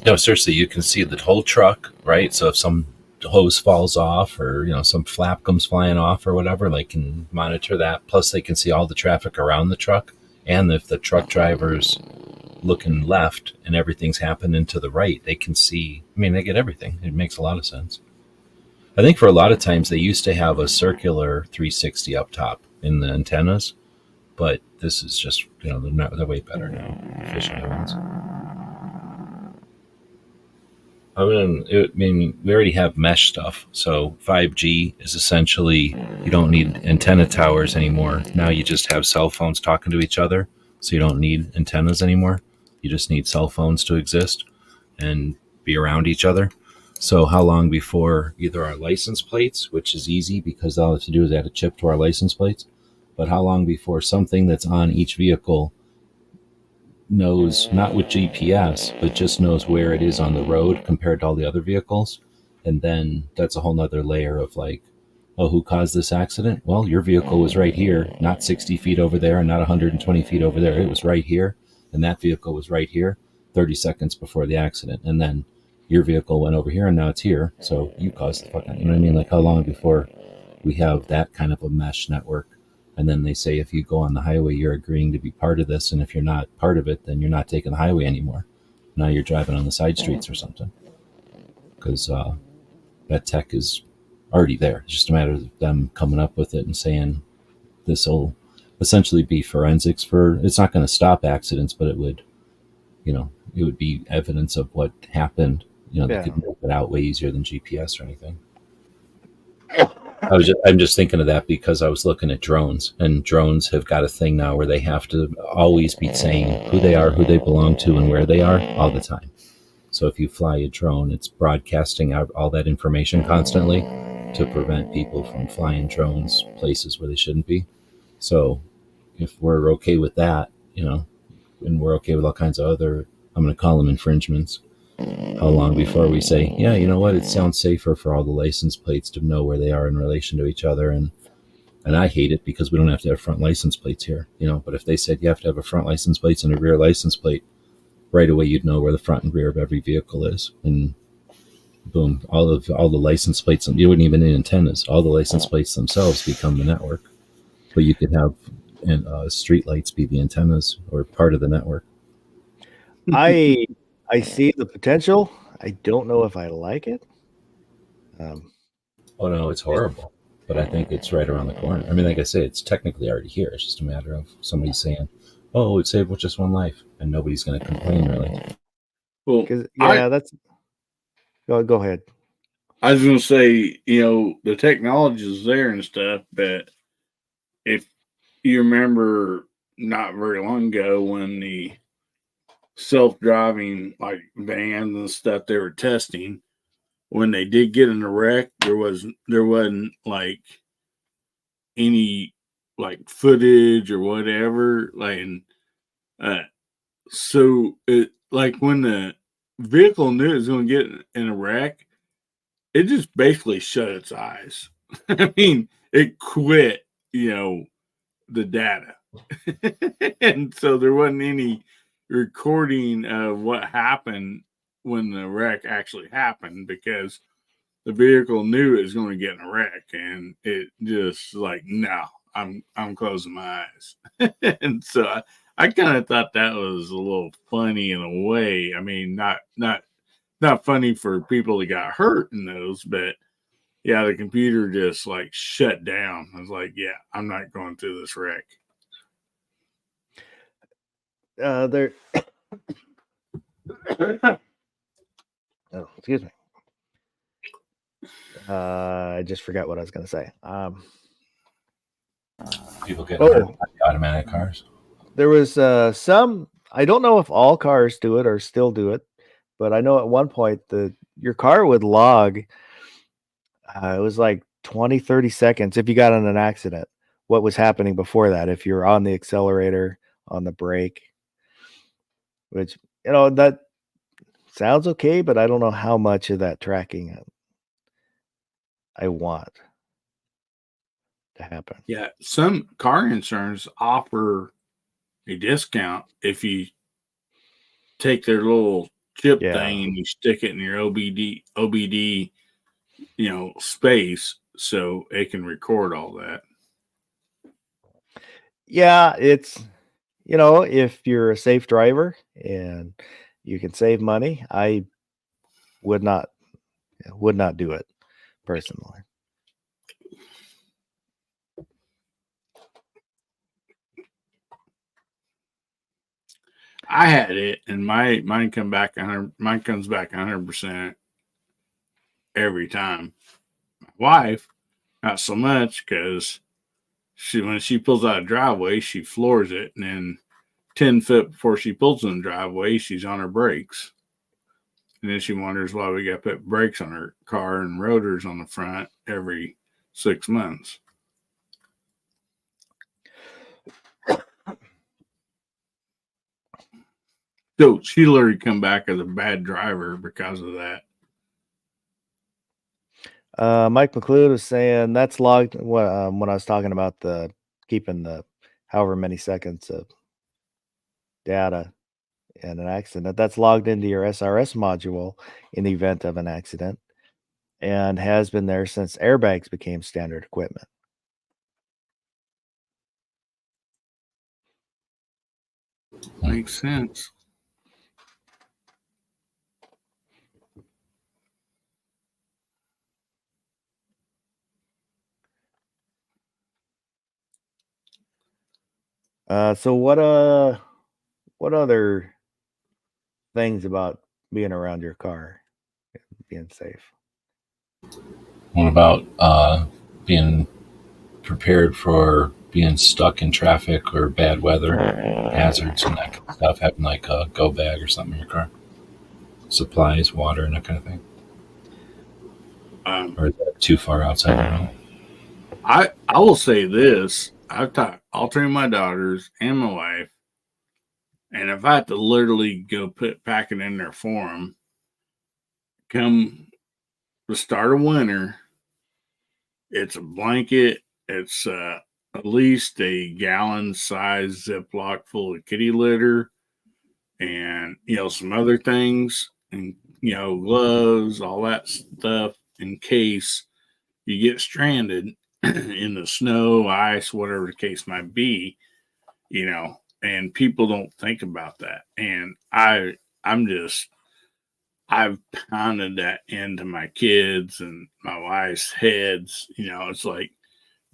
No, seriously, you can see the whole truck, right? So if some hose falls off, or some flap comes flying off or whatever, they can monitor that. Plus they can see all the traffic around the truck. And if the truck driver's looking left and everything's happening to the right, they can see, they get everything. It makes a lot of sense. I think for a lot of times they used to have a circular 360 up top in the antennas, but this is just, they're way better now, efficient ones. We already have mesh stuff. So 5G is essentially, you don't need antenna towers anymore. Now you just have cell phones talking to each other. So you don't need antennas anymore. You just need cell phones to exist and be around each other. So how long before either our license plates, which is easy because all I have to do is add a chip to our license plates, but how long before something that's on each vehicle knows, not with GPS, but just knows where it is on the road compared to all the other vehicles? And then that's a whole nother layer of like, oh, who caused this accident? Well, your vehicle was right here, not 60 feet over there and not 120 feet over there. It was right here. And that vehicle was right here 30 seconds before the accident. And then your vehicle went over here and now it's here. So you caused the fucking, Like how long before we have that kind of a mesh network? And then they say, if you go on the highway, you're agreeing to be part of this. And if you're not part of it, then you're not taking the highway anymore. Now you're driving on the side streets or something. Because that tech is already there. It's just a matter of them coming up with it and saying this will essentially be forensics for, it's not going to stop accidents, but it would it would be evidence of what happened. They Yeah. could map it out way easier than GPS or anything. I'm just thinking of that because I was looking at drones, and drones have got a thing now where they have to always be saying who they are, who they belong to, and where they are all the time. So if you fly a drone, it's broadcasting out all that information constantly to prevent people from flying drones places where they shouldn't be. So if we're okay with that, and we're okay with all kinds of other, I'm going to call them infringements, how long before we say, yeah, you know what, it sounds safer for all the license plates to know where they are in relation to each other. And I hate it because we don't have to have front license plates here, but if they said you have to have a front license plate and a rear license plate, right away you'd know where the front and rear of every vehicle is. And boom, all the license plates, you wouldn't even need antennas, all the license plates themselves become the network. But you could have street lights be the antennas or part of the network. I see the potential. I don't know if I like it. Oh no, it's horrible. But I think it's right around the corner. I mean, like I say, it's technically already here. It's just a matter of somebody saying, "Oh, it saved just one life," and nobody's going to complain, really. Well, Because that's. Go ahead. I was going to say, the technology is there and stuff, but if you remember not very long ago when the self-driving like vans and stuff they were testing, when they did get in a wreck, there wasn't like any like footage or whatever. So it like when the vehicle knew it was going to get in a wreck, it just basically shut its eyes. I mean, it quit, the data. And so there wasn't any recording of what happened when the wreck actually happened because the vehicle knew it was going to get in a wreck, and it just like, no, I'm closing my eyes. And so I kind of thought that was a little funny in a way. I mean, not funny for people that got hurt in those, but yeah, the computer just like shut down. I was like, yeah, I'm not going through this wreck. There. Oh, excuse me. I just forgot what I was going to say. People get hurt by the automatic cars. There was some. I don't know if all cars do it or still do it, but I know at one point your car would log. It was like 20, 30 seconds if you got in an accident. What was happening before that? If you're on the accelerator, on the brake, which that sounds okay, but I don't know how much of that tracking I want to happen. Yeah, some car insurance offer a discount if you take their little chip thing and you stick it in your OBD, space so it can record all that. Yeah, it's if you're a safe driver and you can save money, I would not do it personally. I had it, and mine comes back 100% every time. My wife, not so much, because when she pulls out a driveway, she floors it, and then 10 foot before she pulls in the driveway, she's on her brakes. And then she wonders why we got to put brakes on her car and rotors on the front every 6 months. So she literally come back as a bad driver because of that. Mike McLeod was saying that's logged when I was talking about keeping the however many seconds of data in an accident. That's logged into your SRS module in the event of an accident and has been there since airbags became standard equipment. Makes sense. So what other things about being around your car, being safe. What about being prepared for being stuck in traffic or bad weather, hazards and that kind of stuff? Having like a go bag or something in your car, supplies, water, and that kind of thing. Or is that too far outside the realm? I will say this: I've taught all three of my daughters and my wife, and if I had to literally go pack it in there for them, come the start of winter, it's a blanket. It's at least a gallon size Ziploc full of kitty litter, and some other things, and gloves, all that stuff in case you get stranded in the snow, ice, whatever the case might be, and people don't think about that. And I've pounded that into my kids and my wife's heads. It's like,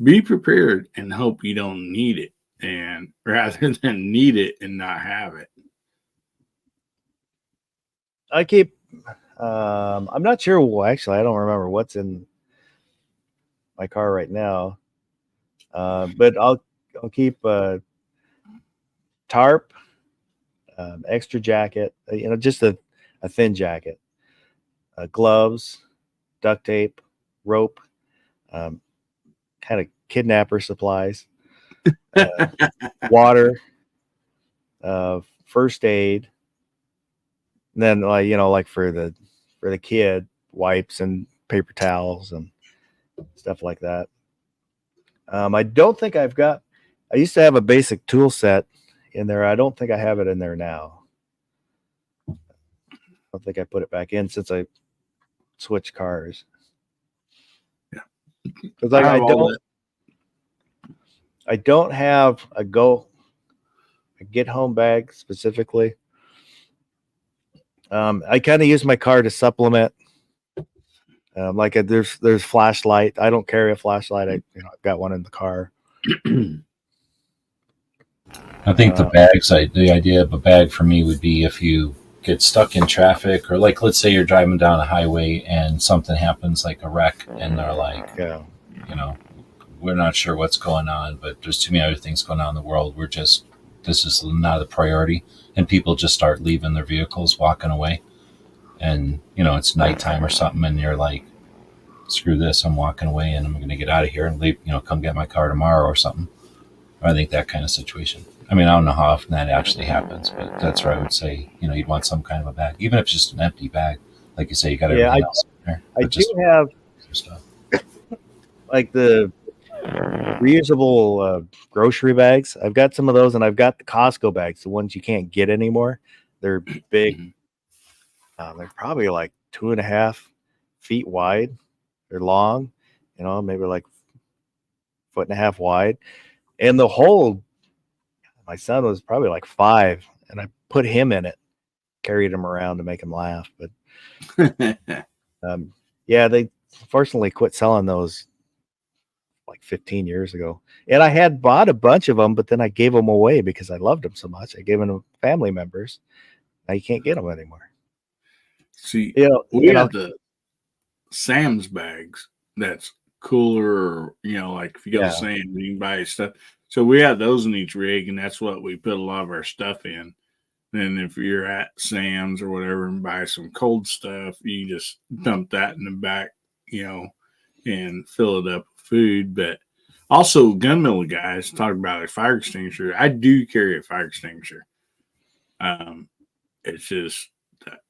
be prepared and hope you don't need it, and rather than need it and not have it. I keep, I'm not sure. Well, actually, I don't remember what's in my car right now. But I'll keep a tarp, extra jacket, just a thin jacket, gloves, duct tape, rope, kind of kidnapper supplies, water, first aid, and then like for the kid, wipes and paper towels and stuff like that. I don't think I used to have a basic tool set in there. I don't think I have it in there now. I don't think I put it back in since I switched cars. Yeah. Because I don't have a get home bag specifically. I kind of use my car to supplement. There's flashlight. I don't carry a flashlight. I've got one in the car. I think the idea of a bag for me would be if you get stuck in traffic, or like, let's say you're driving down a highway and something happens, like a wreck, and they're like, we're not sure what's going on, but there's too many other things going on in the world. This is not a priority. And people just start leaving their vehicles, walking away. And, it's nighttime or something, and you're like, screw this, I'm walking away and I'm going to get out of here and leave, come get my car tomorrow or something. I think that kind of situation. I mean, I don't know how often that actually happens, but that's where I would say, you'd want some kind of a bag, even if it's just an empty bag. Like you say, you got everything else in there. I do have stuff like the reusable grocery bags. I've got some of those, and I've got the Costco bags, the ones you can't get anymore. They're big. They're probably like 2.5 feet wide. They're long, maybe like 1.5 feet wide. And the hole, my son was probably like 5, and I put him in it, carried him around to make him laugh. But they fortunately quit selling those like 15 years ago. And I had bought a bunch of them, but then I gave them away because I loved them so much. I gave them to family members. Now you can't get them anymore. See, we have the Sam's bags. That's cooler, like if you go to Sam's, you can buy stuff. So we have those in each rig, and that's what we put a lot of our stuff in. Then if you're at Sam's or whatever and buy some cold stuff, you just dump that in the back, and fill it up with food. But also, gunmetal guys talk about a fire extinguisher. I do carry a fire extinguisher. It's just,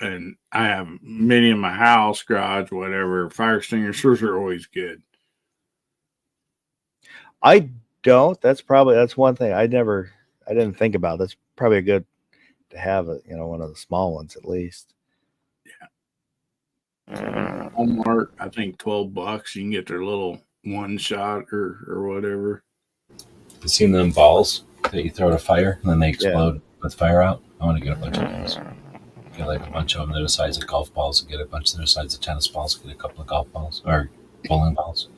and I have many in my house, garage, whatever. Fire extinguishers are always good. I don't. That's one thing I didn't think about. That's probably a good to have one of the small ones at least. Yeah. Walmart, I think $12. You can get their little one shot or whatever. You seen them balls that you throw to fire and then they explode with fire out? I want to get a bunch of those. Get like a bunch of them that are the size of golf balls, and get a bunch that are the size of tennis balls, get a couple of golf balls or bowling balls.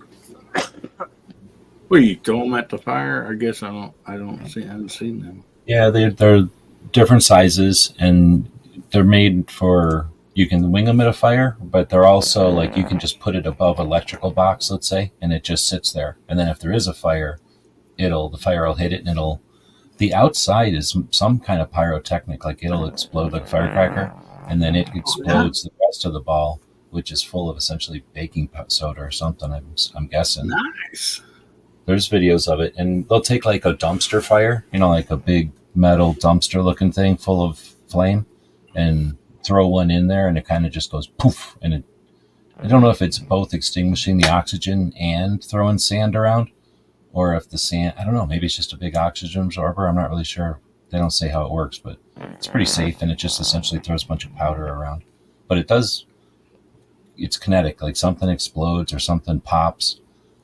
Well, you throw them at the fire? I guess I haven't seen them. Yeah, they're different sizes, and they're made for, you can wing them at a fire, but they're also like, you can just put it above electrical box, let's say, and it just sits there. And then if there is a fire, the fire will hit it, and the outside is some kind of pyrotechnic, like it'll explode like a firecracker, and then it explodes the rest of the ball, which is full of essentially baking soda or something. I'm guessing. Nice. There's videos of it, and they'll take like a dumpster fire, like a big metal dumpster looking thing full of flame, and throw one in there, and it kind of just goes poof. And I don't know if it's both extinguishing the oxygen and throwing sand around, or if the sand, I don't know, maybe it's just a big oxygen absorber. I'm not really sure. They don't say how it works, but it's pretty safe, and it just essentially throws a bunch of powder around. But it's kinetic, like something explodes or something pops.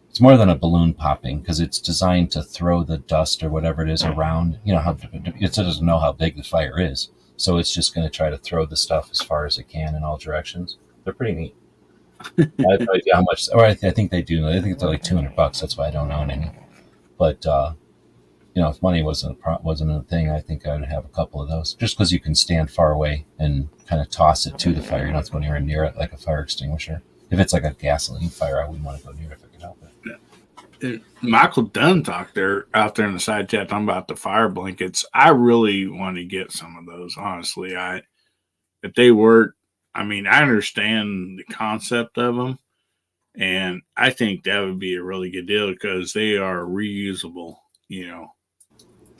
It's more than a balloon popping, because it's designed to throw the dust or whatever it is around. It doesn't know how big the fire is, so it's just going to try to throw the stuff as far as it can in all directions. They're pretty neat. I have no idea how much, or I think they do. I think they're like $200. That's why I don't own any. But if money wasn't a thing, I think I would have a couple of those, just because you can stand far away and kind of toss it to the fire. You don't have to go anywhere near it like a fire extinguisher. If it's like a gasoline fire, I wouldn't want to go near it if I could help it. Michael Dunn talked out there in the side chat talking about the fire blankets. I really want to get some of those, honestly. If they work, I understand the concept of them, and I think that would be a really good deal because they are reusable,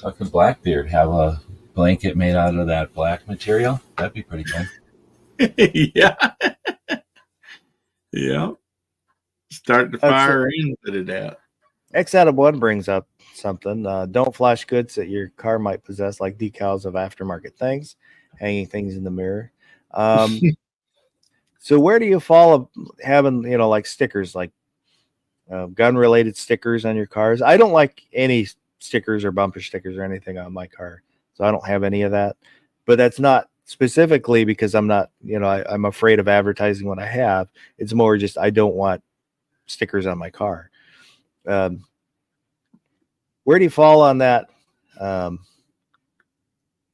Like a Blackbeard have a blanket made out of that black material. That'd be pretty cool. Yeah. Yeah. Start the fire and put it out. X out of one brings up something. Don't flash goods that your car might possess, like decals of aftermarket things, hanging things in the mirror. So where do you fall having, like stickers, like gun related stickers on your cars? I don't like any stickers or bumper stickers or anything on my car, so I don't have any of that. But that's not specifically because I'm not, I'm afraid of advertising what I have. It's more just I don't want stickers on my car. Where do you fall on that?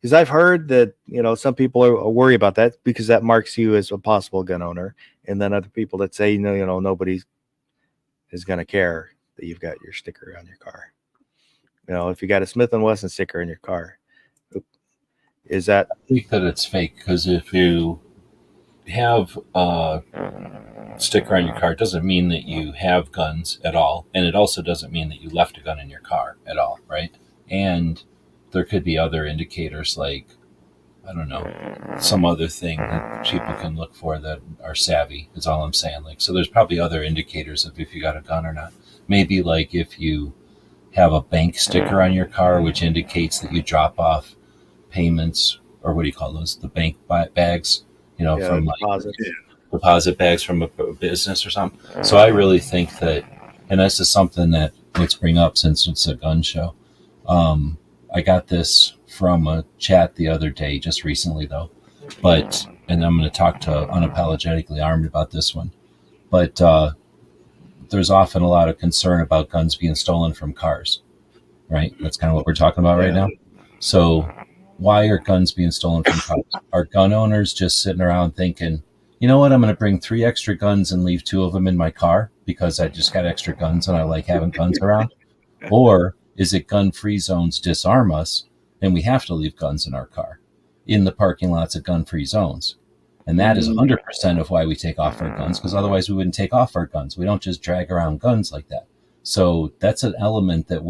Because I've heard that some people are worried about that because that marks you as a possible gun owner, and then other people that say nobody is going to care that you've got your sticker on your car. If you got a Smith & Wesson sticker in your car, is that? I think that it's fake, because if you have a sticker on your car, it doesn't mean that you have guns at all, and it also doesn't mean that you left a gun in your car at all, right? And there could be other indicators, like, I don't know, some other thing that people can look for that are savvy, is all I'm saying. Like, so there's probably other indicators of if you got a gun or not. Maybe like if you have a bank sticker on your car, which indicates that you drop off payments, or what do you call those? The bank bags, from like deposit bags from a business or something. So I really think that, and this is something that let's bring up since it's a gun show. I got this from a chat the other day, just recently though, and I'm going to talk to Unapologetically Armed about this one, but there's often a lot of concern about guns being stolen from cars, right? That's kind of what we're talking about right now. So why are guns being stolen from cars? Are gun owners just sitting around thinking, you know what, I'm going to bring 3 extra guns and leave 2 of them in my car because I just got extra guns and I like having guns around? Or is it gun-free zones disarm us and we have to leave guns in our car in the parking lots of gun-free zones? And that is 100% of why we take off our guns, because otherwise we wouldn't take off our guns. We don't just drag around guns like that. So that's an element that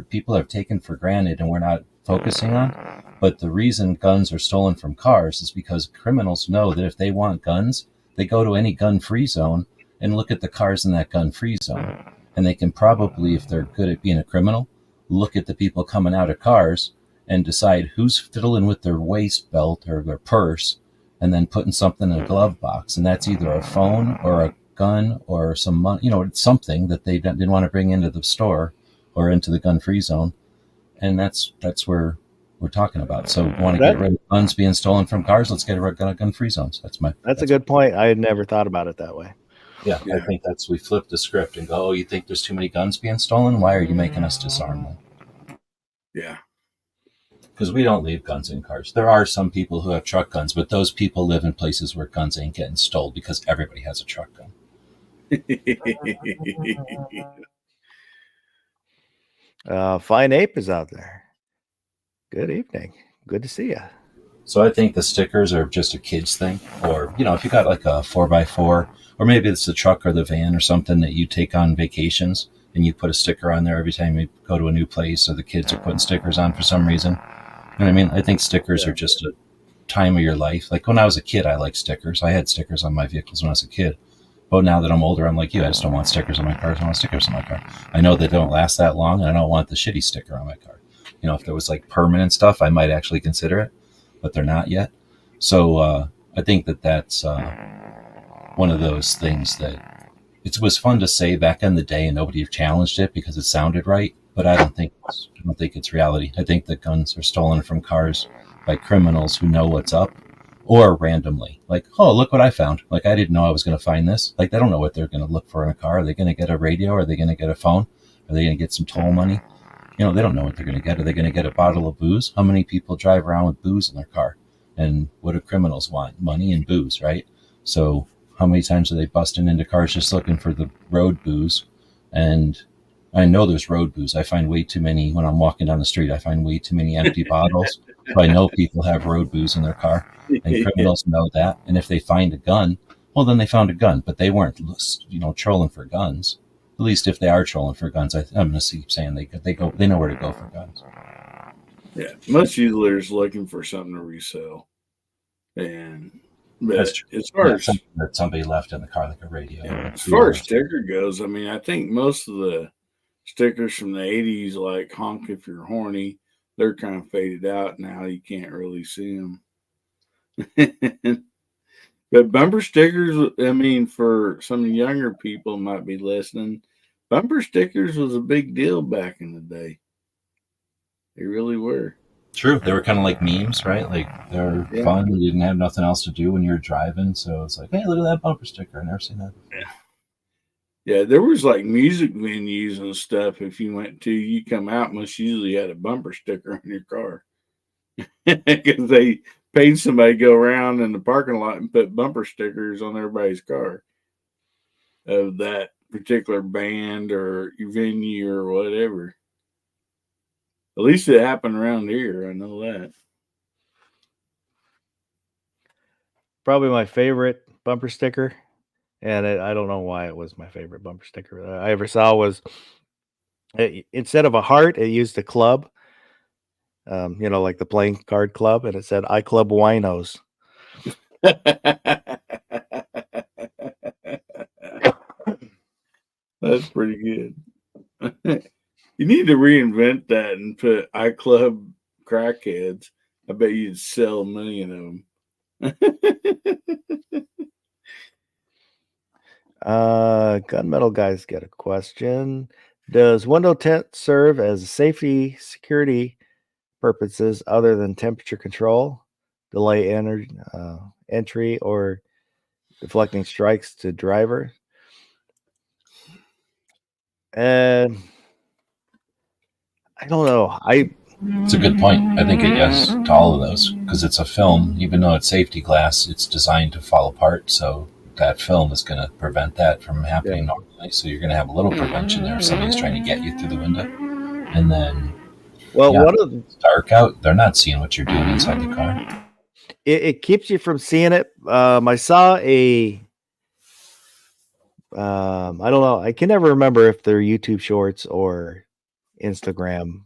people have taken for granted and we're not focusing on. But the reason guns are stolen from cars is because criminals know that if they want guns, they go to any gun-free zone and look at the cars in that gun-free zone. And they can probably, if they're good at being a criminal, look at the people coming out of cars and decide who's fiddling with their waist belt or their purse, and then putting something in a glove box. And that's either a phone or a gun or some money, it's something that they didn't want to bring into the store or into the gun-free zone. And that's where we're talking about. So want to get rid of guns being stolen from cars? Let's get rid of gun-free zones. That's a good point. I had never thought about it that way. Yeah, I think we flip the script and go, oh, you think there's too many guns being stolen? Why are you making us disarm them? Yeah. because we don't leave guns in cars. There are some people who have truck guns, but those people live in places where guns ain't getting stolen because everybody has a truck gun. Fine Ape is out there. Good evening. Good to see you. So I think the stickers are just a kid's thing. Or, if you got like a 4x4, or maybe it's the truck or the van or something that you take on vacations and you put a sticker on there every time you go to a new place, or the kids are putting stickers on for some reason. You know what I mean? I think stickers are just a time of your life. Like when I was a kid, I liked stickers. I had stickers on my vehicles when I was a kid. But now that I'm older, I'm like you. I just don't want stickers on my car. I don't want stickers on my car. I know they don't last that long, and I don't want the shitty sticker on my car. If there was like permanent stuff, I might actually consider it, but they're not yet. So I think that's one of those things that it was fun to say back in the day, and nobody challenged it because it sounded right. But I don't think it's reality. I think that guns are stolen from cars by criminals who know what's up, or randomly. Like, oh, look what I found. Like, I didn't know I was going to find this. Like, they don't know what they're going to look for in a car. Are they going to get a radio? Are they going to get a phone? Are they going to get some toll money? They don't know what they're going to get. Are they going to get a bottle of booze? How many people drive around with booze in their car? And what do criminals want? Money and booze, right? So how many times are they busting into cars just looking for the road booze? And I know there's road booze. I find way too many when I'm walking down the street. I find way too many empty bottles. So I know people have road booze in their car, and criminals know that. And if they find a gun, well, then they found a gun, but they weren't, trolling for guns. At least if they are trolling for guns, I'm going to keep saying they know where to go for guns. Yeah, most users looking for something to resell, and That's true. As far as something that somebody left in the car, like a radio. As far as sticker goes, I mean, I think most of the stickers from the '80s, like "Honk If You're Horny," they're kind of faded out now. You can't really see them. But bumper stickers, I mean, for some younger people might be listening, bumper stickers was a big deal back in the day. They really were. True. They were kind of like memes, right? Like they were fun. You didn't have nothing else to do when you were driving. So it's like, hey, look at that bumper sticker. I've never seen that before. Yeah, there was like music venues and stuff. If you went to, you come out, most usually had a bumper sticker on your car. Because they paid somebody to go around in the parking lot and put bumper stickers on everybody's car of that particular band or venue or whatever. At least it happened around here. I know that. Probably my favorite bumper sticker, and I don't know why it was my favorite bumper sticker I ever saw, was instead of a heart, it used a club. Like the playing card club, and it said "I Club Winos." That's pretty good. You need to reinvent that and put "I Club Crackheads." I bet you'd sell a million of them. Gunmetal Guys got a question. Does window tint serve as safety security purposes other than temperature control, delay entry, or deflecting strikes to driver? And I don't know. It's a good point. I think it yes to all of those, because it's a film. Even though it's safety glass, it's designed to fall apart. So that film is going to prevent that from happening normally. So you're going to have a little prevention there if somebody's trying to get you through the window. And then, one of it's dark out. They're not seeing what you're doing inside the car. It keeps you from seeing it. I saw I don't know. I can never remember if they're YouTube shorts or Instagram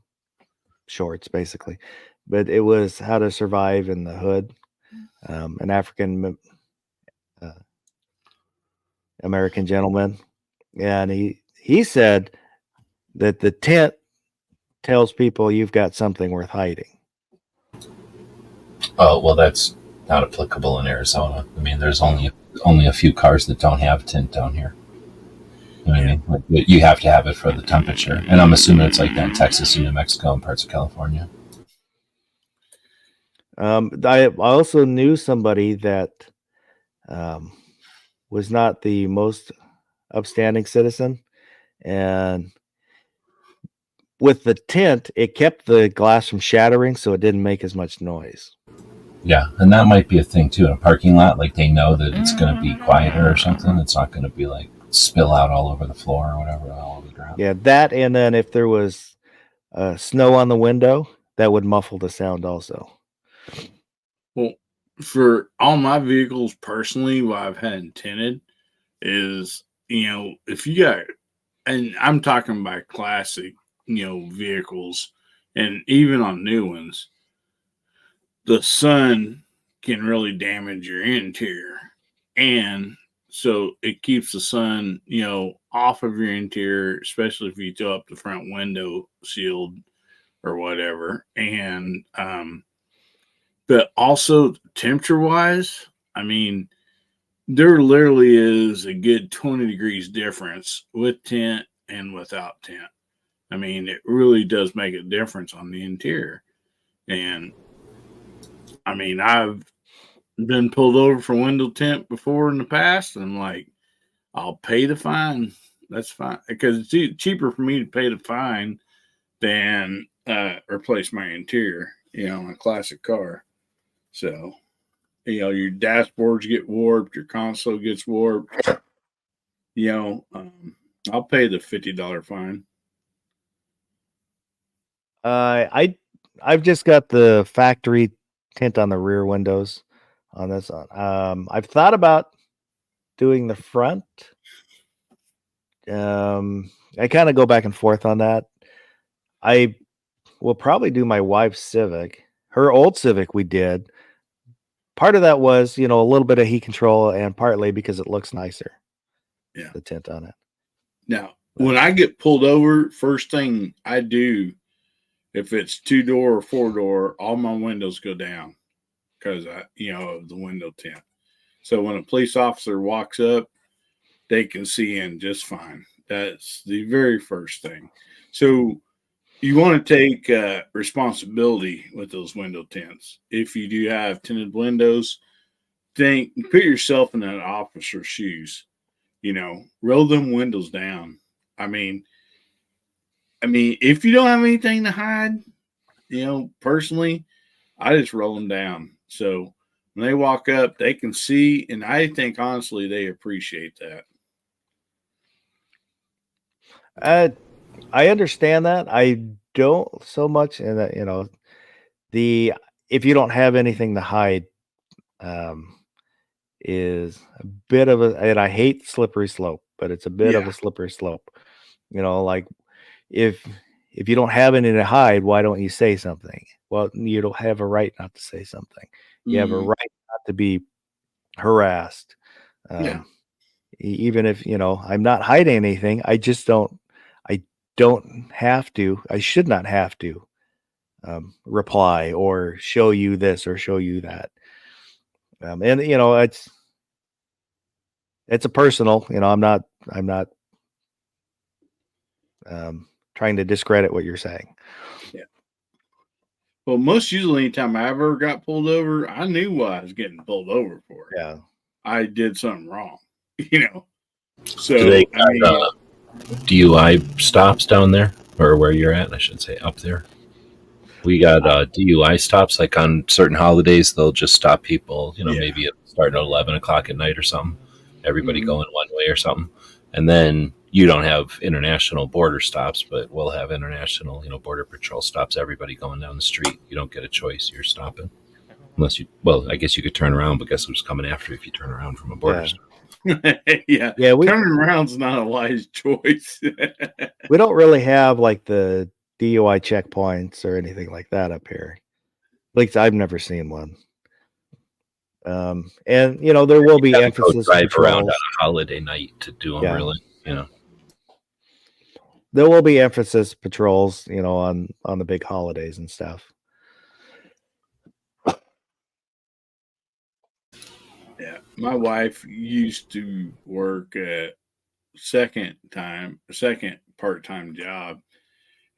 shorts, basically. But it was how to survive in the hood. An African American gentleman, and he said that the tent tells people you've got something worth hiding. Oh, well, that's not applicable in Arizona. I mean, there's only a few cars that don't have tint down here. I mean, you have to have it for the temperature, and I'm assuming it's like that in Texas and New Mexico and parts of California. I also knew somebody that was not the most upstanding citizen, and with the tint, it kept the glass from shattering, so it didn't make as much noise. Yeah, and that might be a thing too in a parking lot. Like they know that it's going to be quieter or something. It's not going to be like spill out all over the floor or whatever, all over the ground. Yeah, that, and then if there was snow on the window, that would muffle the sound also. Well, for all my vehicles personally, what I've had tinted is, if you got, and I'm talking about classic, vehicles, and even on new ones, the sun can really damage your interior. And so it keeps the sun, off of your interior, especially if you throw up the front window sealed or whatever. And, but also temperature wise, I mean, there literally is a good 20 degrees difference with tint and without tint. I mean, it really does make a difference on the interior. And I mean, I've been pulled over for window tint before in the past, and I'm like, I'll pay the fine. That's fine, because it's cheaper for me to pay the fine than replace my interior, on a classic car. So, your dashboards get warped, your console gets warped. I'll pay the $50 fine. I've just got the factory tint on the rear windows on this. I've thought about doing the front. I kind of go back and forth on that. I will probably do my wife's Civic. Her old Civic we did. Part of that was, a little bit of heat control, and partly because it looks nicer. Yeah. The tint on it. Now, when I get pulled over, first thing I do, if it's 2-door or 4-door, all my windows go down because of the window tint. So when a police officer walks up, they can see in just fine. That's the very first thing. So you want to take responsibility with those window tints. If you do have tinted windows, put yourself in that officer's shoes. Roll them windows down. I mean, if you don't have anything to hide, personally, I just roll them down. So when they walk up, they can see, and I think honestly they appreciate that. I understand that. I don't so much, and that if you don't have anything to hide, is a bit of a, and I hate slippery slope, but it's a bit of a slippery slope. Like if you don't have anything to hide, why don't you say something? Well, you don't have a right not to say something. You have a right not to be harassed. Even if I'm not hiding anything, I just don't. I don't have to. I should not have to reply or show you this or show you that. And it's a personal. I'm not trying to discredit what you're saying. Yeah. Well, most usually, anytime I ever got pulled over, I knew what I was getting pulled over for. Yeah, I did something wrong. So do they got DUI stops down there, or where you're at? I should say up there. We got DUI stops, like on certain holidays. They'll just stop people. Maybe starting at 11 o'clock at night or something. Everybody going one way or something, and then you don't have international border stops, but we'll have international, border patrol stops. Everybody going down the street. You don't get a choice. You're stopping. Unless you, I guess you could turn around, but guess who's coming after you if you turn around from a border stop? Yeah. Turning around's not a wise choice. We don't really have like the DUI checkpoints or anything like that up here. At least I've never seen one. And there will be emphasis. Drive around on a holiday night to do them, really. There will be emphasis patrols, on the big holidays and stuff. Yeah, my wife used to work a second part-time job,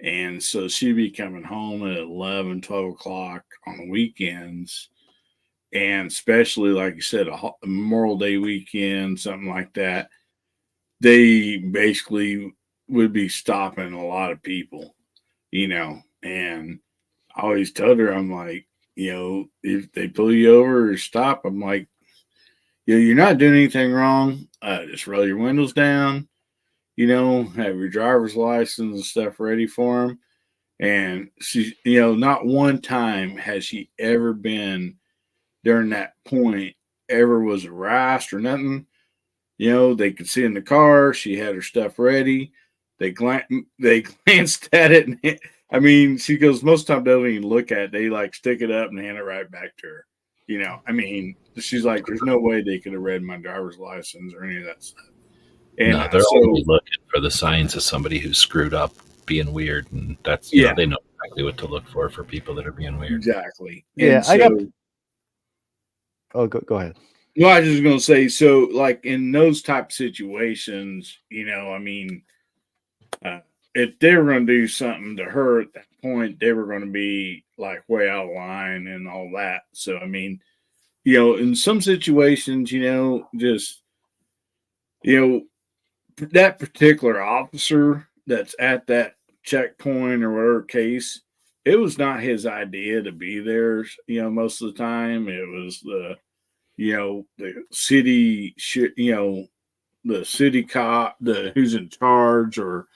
and so she'd be coming home at 11, 12 o'clock on the weekends, and especially, like you said, a Memorial Day weekend, something like that. They basically would be stopping a lot of people, And I always told her, I'm like, if they pull you over or stop, I'm like, you're not doing anything wrong. Just roll your windows down, have your driver's license and stuff ready for them. And she, not one time has she ever been during that point ever was harassed or nothing. They could see in the car she had her stuff ready. They glanced at it, and I mean, she goes, most of the time they don't even look at it. They like stick it up and hand it right back to her. I mean, she's like, there's no way they could have read my driver's license or any of that stuff. And no, they're only looking for the signs of somebody who's screwed up, being weird, and that's they know exactly what to look for people that are being weird. Exactly. Yeah, I got. Oh, go ahead. No, I was just going to say, so like in those type of situations, I mean, if they were going to do something to her at that point, they were going to be like way out of line and all that. So, I mean, in some situations, just, that particular officer that's at that checkpoint or whatever case, it was not his idea to be there. Most of the time it was the city, the city cop, who's in charge, or,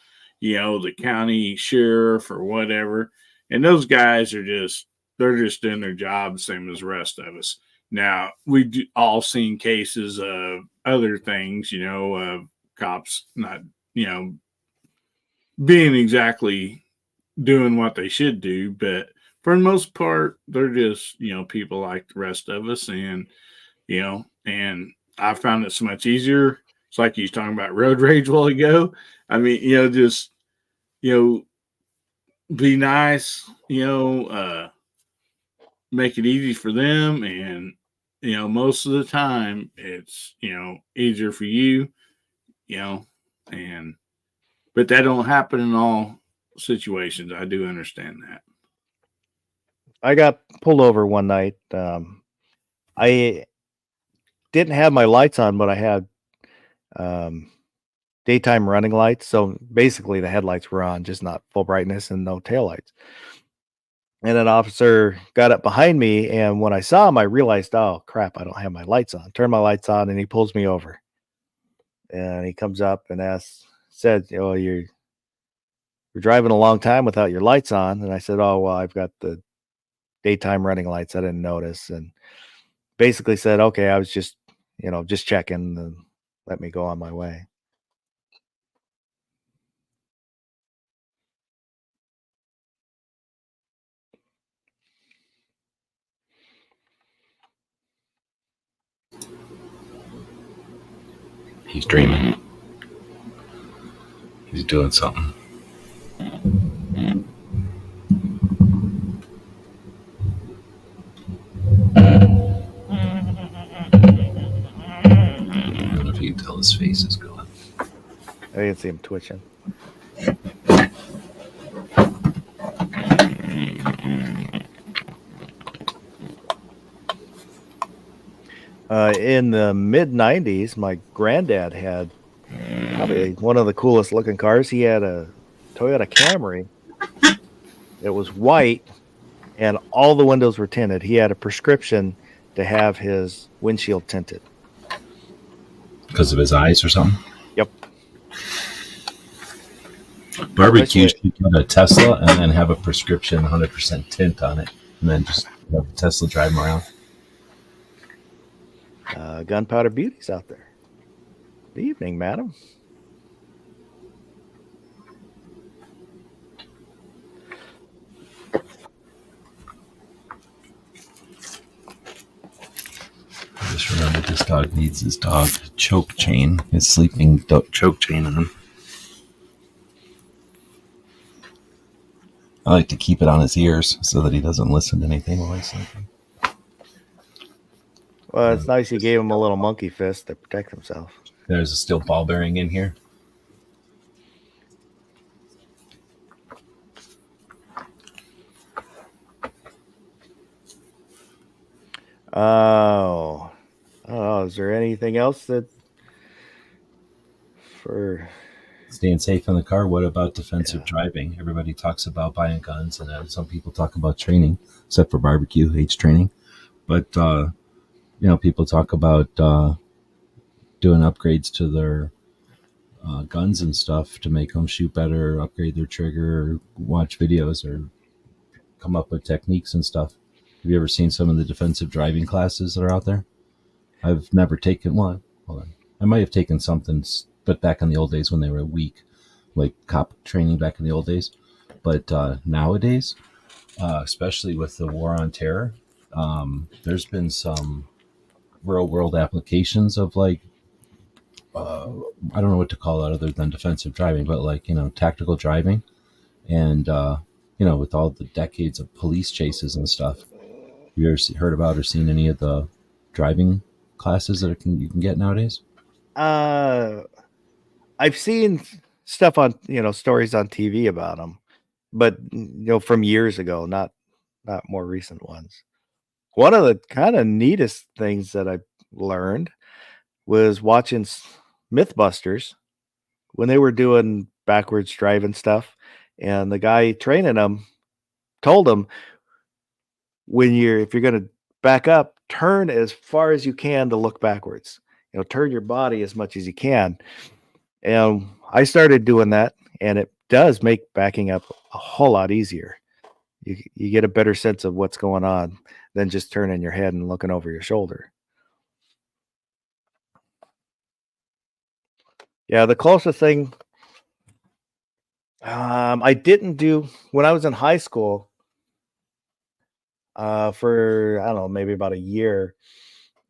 the county sheriff or whatever. And those guys they're just doing their job, same as the rest of us. Now, we all seen cases of other things, of cops not, being exactly doing what they should do. But for the most part, they're just, people like the rest of us. And, and I found it so much easier. It's like you was talking about road rage a while ago. I mean, just, be nice, make it easy for them. And, most of the time it's, easier for you, but that don't happen in all situations. I do understand that. I got pulled over one night. I didn't have my lights on, but I had daytime running lights. So basically the headlights were on, just not full brightness and no taillights. And an officer got up behind me, and when I saw him, I realized, oh crap, I don't have my lights on. Turn my lights on, and he pulls me over. And he comes up and said, you're driving a long time without your lights on. And I said, oh, well, I've got the daytime running lights. I didn't notice. And basically said, okay, I was just checking, and let me go on my way. He's dreaming. He's doing something. I don't know if you can tell his face is going. I can see him twitching. In the mid 90s, my granddad had probably one of the coolest looking cars. He had a Toyota Camry. It was white and all the windows were tinted. He had a prescription to have his windshield tinted. Because of his eyes or something? Yep. Barbecue should get a Tesla and then have a prescription 100% tint on it, and then just have the Tesla drive him around. Gunpowder Beauty's out there. Good evening, madam. Just remember, this dog needs his dog choke chain, his sleeping choke chain on. I like to keep it on his ears so that he doesn't listen to anything while he's sleeping. Well, it's nice you gave him a little monkey fist to protect himself. There's a steel ball bearing in here. Oh, is there anything else that for staying safe in the car. What about defensive Yeah. driving? Everybody talks about buying guns, and some people talk about training, except for barbecue hates training. But people talk about doing upgrades to their guns and stuff to make them shoot better, upgrade their trigger, or watch videos, or come up with techniques and stuff. Have you ever seen some of the defensive driving classes that are out there? I've never taken one. Hold on. I might have taken something, but back in the old days when they were weak, like cop training back in the old days. But nowadays, especially with the war on terror, there's been some real world applications of like, I don't know what to call it other than defensive driving, but like, tactical driving. And, with all the decades of police chases and stuff, have you ever heard about or seen any of the driving classes that you can get nowadays? I've seen stuff on, stories on TV about them, but from years ago, not more recent ones. One of the kind of neatest things that I learned was watching Mythbusters when they were doing backwards driving stuff, and the guy training them told them, if you're going to back up, turn as far as you can to look backwards. Turn your body as much as you can. And I started doing that, and it does make backing up a whole lot easier. You get a better sense of what's going on than just turning your head and looking over your shoulder. Yeah, the closest thing I didn't do when I was in high school for, I don't know, maybe about a year.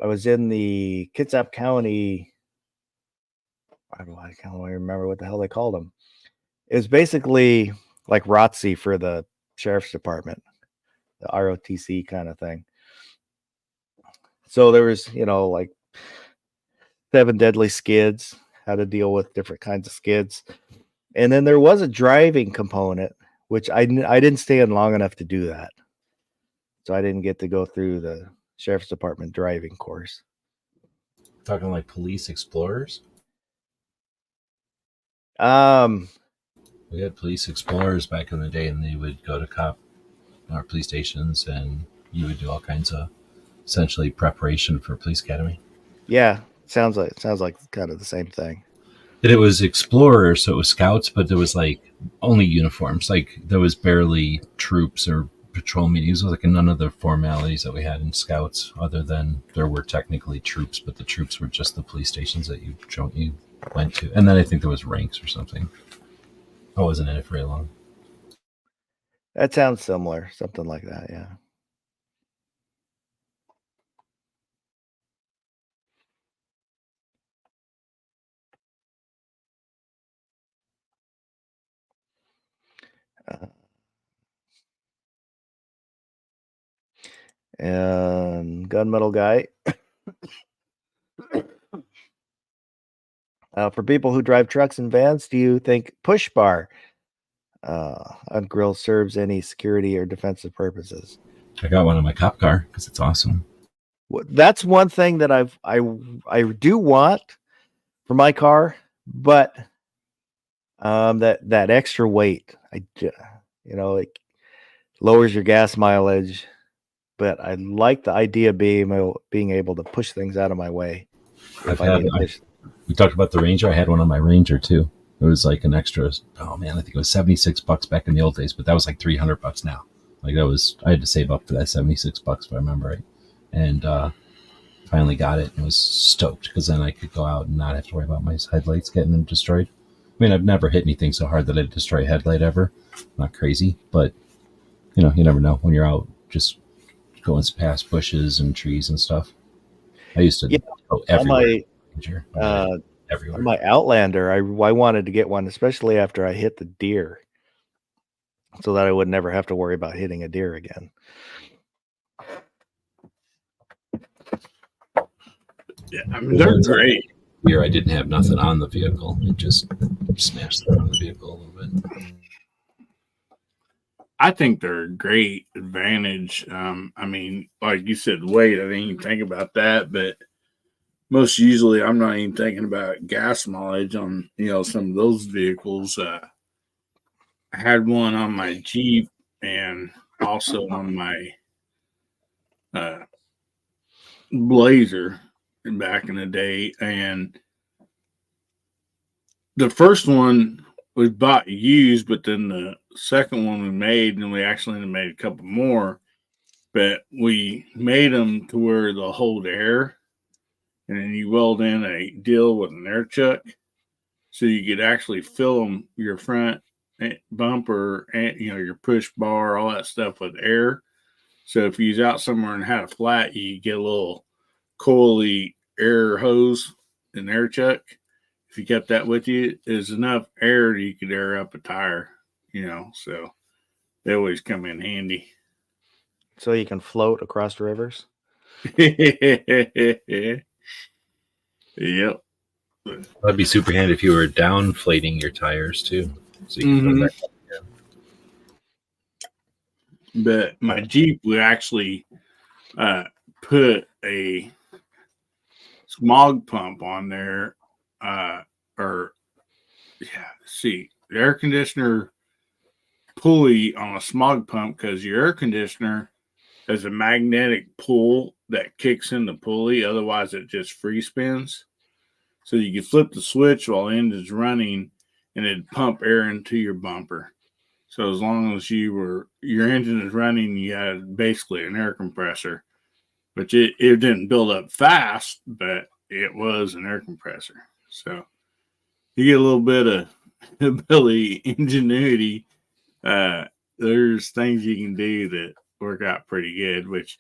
I was in the Kitsap County. I can't really remember what the hell they called them. It was basically like ROTC for the sheriff's department, the ROTC kind of thing. So there was, like 7 deadly skids, how to deal with different kinds of skids. And then there was a driving component, which I didn't stay in long enough to do that. So I didn't get to go through the sheriff's department driving course. Talking like police explorers? We had police explorers back in the day, and they would go to police stations, and you would do all kinds of essentially preparation for police academy. Yeah, sounds like kind of the same thing. That it was explorers, so it was scouts, but there was like only uniforms. Like there was barely troops or patrol meetings. It was like none of the formalities that we had in scouts, other than there were technically troops, but the troops were just the police stations that you went to. And then I think there was ranks or something. I wasn't in it for very long. That sounds similar, something like that, yeah. And Gunmetal Guy. For people who drive trucks and vans, do you think push bar on grill serves any security or defensive purposes? I got one on my cop car because it's awesome. That's one thing that I do want for my car, but that extra weight, it lowers your gas mileage. But I like the idea of being able to push things out of my way. We talked about the Ranger. I had one on my Ranger too. It was like an extra. Oh man, I think it was $76 back in the old days, but that was like $300 now. Like I had to save up for that $76 if I remember right. And finally got it and was stoked because then I could go out and not have to worry about my headlights getting destroyed. I mean, I've never hit anything so hard that I'd destroy a headlight ever. Not crazy, but you never know when you're out just going past bushes and trees and stuff. I used to go everywhere. Everywhere. On my Outlander, I wanted to get one, especially after I hit the deer, so that I would never have to worry about hitting a deer again. Yeah, I mean, they're great. Here, I didn't have nothing on the vehicle. It just smashed the vehicle a little bit. I think they're a great advantage. I mean, like you said, weight. I didn't even think about that, but most usually I'm not even thinking about gas mileage on, some of those vehicles. I had one on my Jeep and also on my Blazer back in the day. And the first one was bought used, but then the second one we made, and we actually made a couple more, but we made them to where they'll hold air, and then you weld in a deal with an air chuck, so you could actually fill them, your front bumper and your push bar, all that stuff with air. So if you was out somewhere and had a flat, you get a little coily air hose and air chuck. If you kept that with you, is enough air you could air up a tire, so they always come in handy. So you can float across rivers. Yep. That'd be super handy if you were downflating your tires too. So you can put that But my Jeep, we actually put a smog pump on there. The air conditioner pulley on a smog pump, because your air conditioner has a magnetic pull that kicks in the pulley. Otherwise, it just free spins. So you can flip the switch while the engine is running, and it'd pump air into your bumper. So as long as your engine is running, you had basically an air compressor, which it didn't build up fast, but it was an air compressor. So you get a little bit of ability, ingenuity. There's things you can do that work out pretty good, which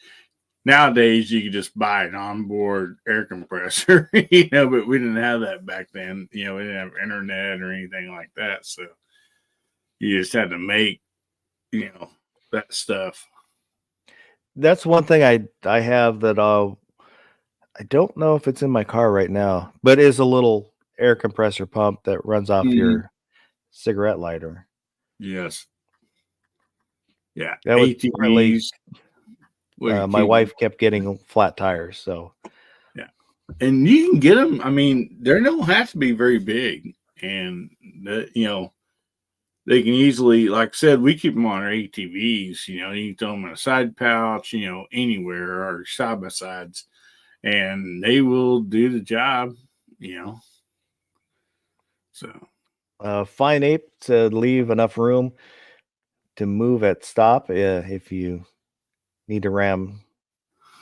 nowadays you can just buy an onboard air compressor, but we didn't have that back then. We didn't have internet or anything like that. So you just had to make, that stuff. That's one thing I have that I don't know if it's in my car right now, but is a little air compressor pump that runs off your cigarette lighter. Yes. Yeah. That was partly, ATVs. my wife kept getting flat tires, so yeah. And you can get them. I mean, they don't have to be very big, and they can easily, like I said, we keep them on our ATVs. You can throw them in a side pouch, anywhere, or side by sides, and they will do the job. So fine ape to leave enough room to move at stop. If you need to ram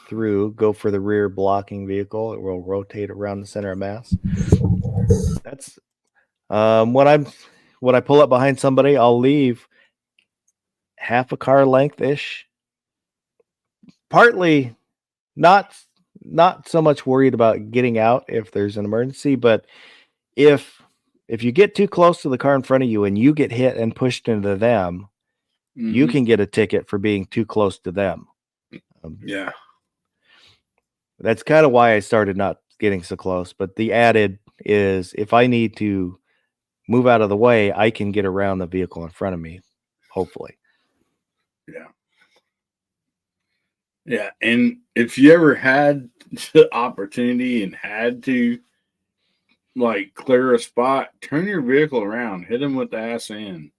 through, go for the rear blocking vehicle. It will rotate around the center of mass. That's when I pull up behind somebody, I'll leave half a car length ish. Partly not so much worried about getting out if there's an emergency, but if you get too close to the car in front of you and you get hit and pushed into them, you can get a ticket for being too close to them. Yeah. That's kind of why I started not getting so close. But the added is, if I need to move out of the way, I can get around the vehicle in front of me, hopefully. Yeah. Yeah. And if you ever had the opportunity and had to clear a spot, turn your vehicle around, hit them with the ass end.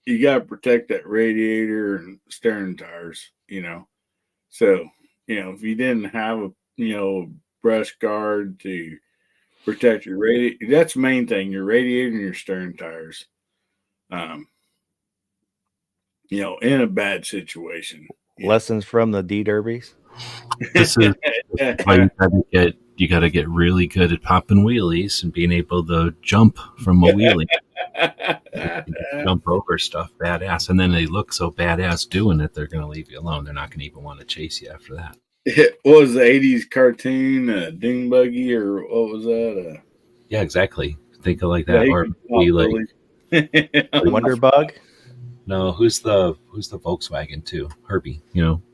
You got to protect that radiator and steering tires, So, if you didn't have a, brush guard to protect your radiator, that's the main thing, your radiator and your steering tires. In a bad situation. Lessons from the D Derbies. This is why you got to get really good at popping wheelies and being able to jump from a wheelie. Jump over stuff badass, and then they look so badass doing it, they're going to leave you alone. They're not going to even want to chase you after that. What was the 80s cartoon, Ding Buggy, or what was that? Yeah, exactly. Think of like that, or be like Wonder Bug. No, who's the Volkswagen too? Herbie.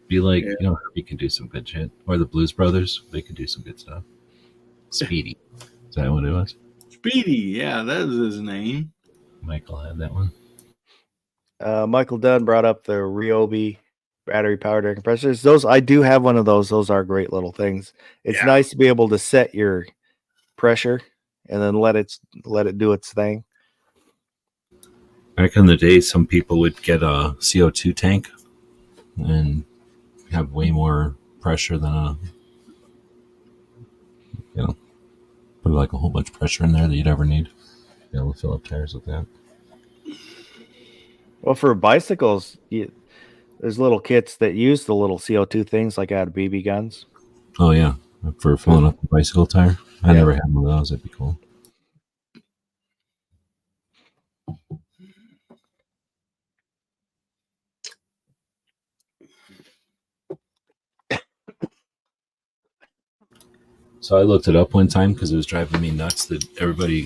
Be like, Herbie can do some good shit, or the Blues Brothers. They can do some good stuff. Speedy. Is that what it was? Speedy. Yeah, that was his name. Michael had that one. Michael Dunn brought up the Ryobi battery powered air compressors. Those I do have one of those. Those are great little things. It's Yeah. nice to be able to set your pressure and then let it do its thing. Back in the day, some people would get a CO2 tank and have way more pressure than put like a whole bunch of pressure in there that you'd ever need. Be able to fill up tires with that. Well, for bicycles, there's little kits that use the little CO2 things like out of BB guns. Oh yeah, for filling up the bicycle tire. I Yeah. never had one of those. That'd be cool. So I looked it up one time because it was driving me nuts that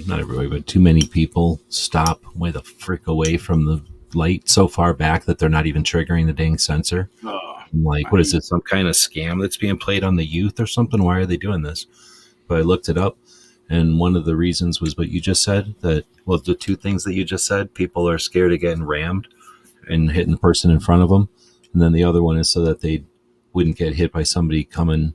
not everybody, but too many people stop way the frick away from the light so far back that they're not even triggering the dang sensor. Oh, I'm like, what is this? Some kind of scam that's being played on the youth or something? Why are they doing this? But I looked it up, and one of the reasons was what you just said. The two things that you just said. People are scared of getting rammed and hitting the person in front of them, and then the other one is so that they wouldn't get hit by somebody coming.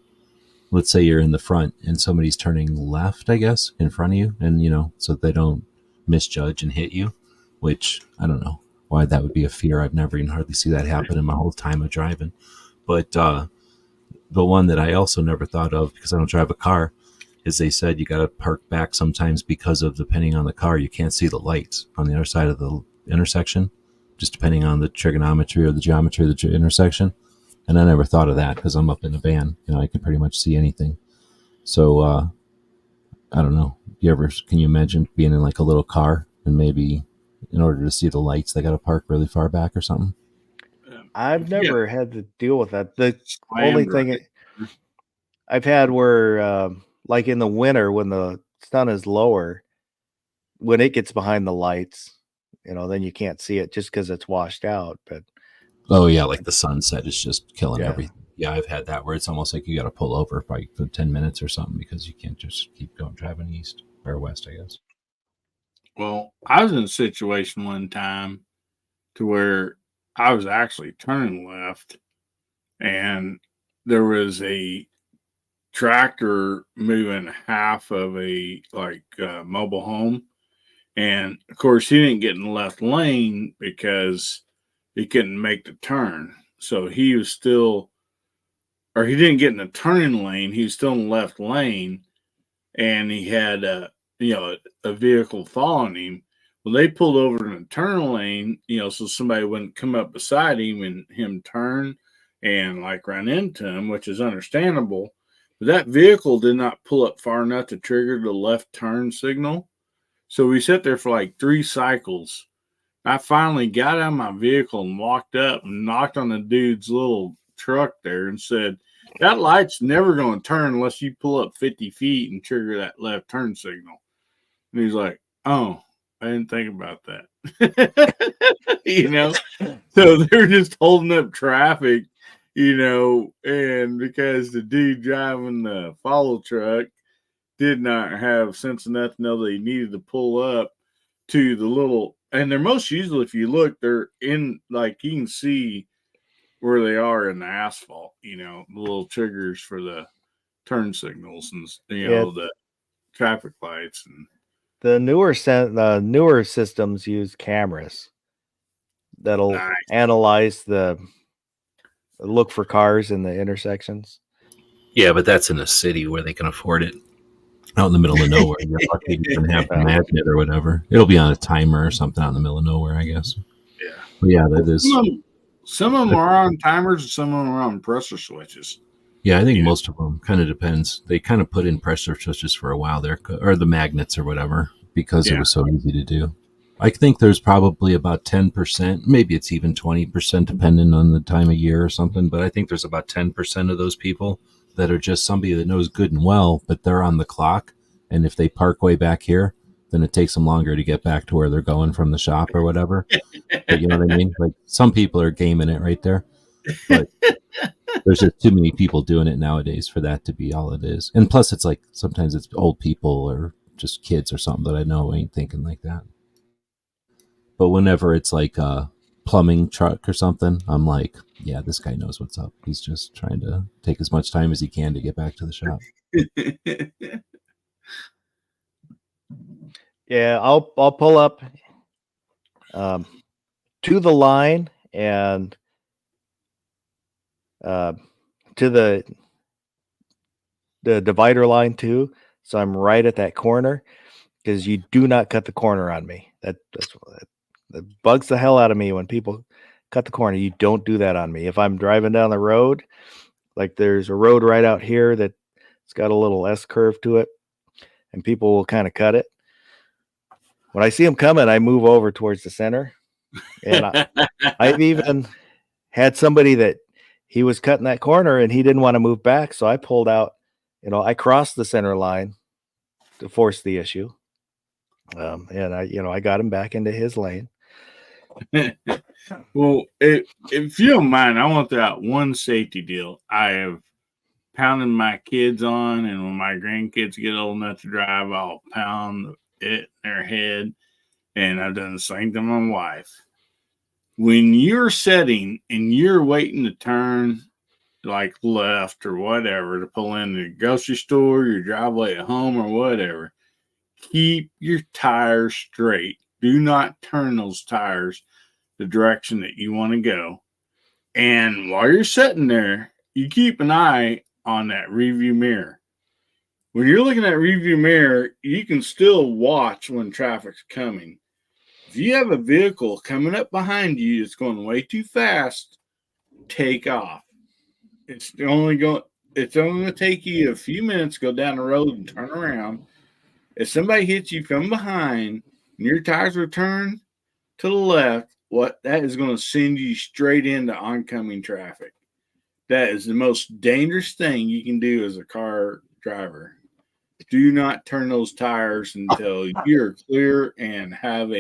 Let's say you're in the front and somebody's turning left, I guess, in front of you, and so they don't misjudge and hit you. Which I don't know why that would be a fear. I've never even hardly see that happen in my whole time of driving. But the one that I also never thought of, because I don't drive a car, is they said you got to park back sometimes because of, depending on the car, you can't see the lights on the other side of the intersection, just depending on the trigonometry or the geometry of the intersection. And I never thought of that because I'm up in a van. I can pretty much see anything. So I don't know. Can you imagine being in like a little car and maybe in order to see the lights, they got to park really far back or something? I've never had to deal with that. The Slammed only right. thing I've had where, like in the winter when the sun is lower, when it gets behind the lights, then you can't see it just because it's washed out. But Oh yeah, like the sunset is just killing Yeah. everything. Yeah, I've had that where it's almost like you got to pull over for 10 minutes or something because you can't just keep going driving east or west, I guess. Well, I was in a situation one time to where I was actually turning left, and there was a tractor moving half of a mobile home, and of course he didn't get in the left lane because he couldn't make the turn. So he was still, or he didn't get in the turning lane. He was still in the left lane, and he had a vehicle following him. Well, they pulled over in the turn lane, so somebody wouldn't come up beside him and him turn and run into him, which is understandable. But that vehicle did not pull up far enough to trigger the left turn signal. So we sat there for 3 cycles. I finally got out of my vehicle and walked up and knocked on the dude's little truck there and said, "That light's never going to turn unless you pull up 50 feet and trigger that left turn signal." And he's like, "Oh, I didn't think about that." So they're just holding up traffic, and because the dude driving the follow truck did not have sense enough to know that he needed to pull up to the little, and they're most usually, if you look, they're in, you can see where they are in the asphalt, the little triggers for the turn signals and, the traffic lights. And the newer systems use cameras that'll Nice. analyze look for cars in the intersections. Yeah, but that's in a city where they can afford it. Out in the middle of nowhere, you're lucky you can have a magnet or whatever. It'll be on a timer or something out in the middle of nowhere, I guess. Yeah. But yeah, that is. Some of them are on timers and some of them are on pressure switches. Yeah, I think most of them kind of depends. They kind of put in pressure switches for a while there, or the magnets or whatever, because it was so easy to do. I think there's probably about 10%, maybe it's even 20%, depending on the time of year or something. But I think there's about 10% of those people that are just somebody that knows good and well, but they're on the clock. And if they park way back here, then it takes them longer to get back to where they're going from the shop or whatever. But you know what I mean? Like some people are gaming it right there. But there's just too many people doing it nowadays for that to be all it is. And plus it's like sometimes it's old people or just kids or something that I know ain't thinking like that. But whenever it's like plumbing truck or something, I'm like, yeah, this guy knows what's up. He's just trying to take as much time as he can to get back to the shop. Yeah, I'll pull up to the line and to the divider line too. So I'm right at that corner, because you do not cut the corner on me. That bugs the hell out of me when people cut the corner. You don't do that on me. If I'm driving down the road, like there's a road right out here that's got a little S curve to it, and people will kind of cut it. When I see them coming, I move over towards the center. And I've even had somebody that he was cutting that corner and he didn't want to move back. So I pulled out, I crossed the center line to force the issue. And I got him back into his lane. Well, if you don't mind, I want that one safety deal. I have pounded my kids on, and when my grandkids get old enough to drive, I'll pound it in their head. And I've done the same to my wife. When you're setting and you're waiting to turn like left or whatever to pull in the grocery store, your driveway at home or whatever, keep your tires straight. Do not turn those tires the direction that you want to go. And while you're sitting there, you keep an eye on that rearview mirror. When you're looking at rearview mirror, you can still watch when traffic's coming. If you have a vehicle coming up behind you that's going way too fast, take off. It's only going to take you a few minutes to go down the road and turn around. If somebody hits you from behind and your tires are turned to the left, that is going to send you straight into oncoming traffic. That is the most dangerous thing you can do as a car driver. Do not turn those tires until you're clear and have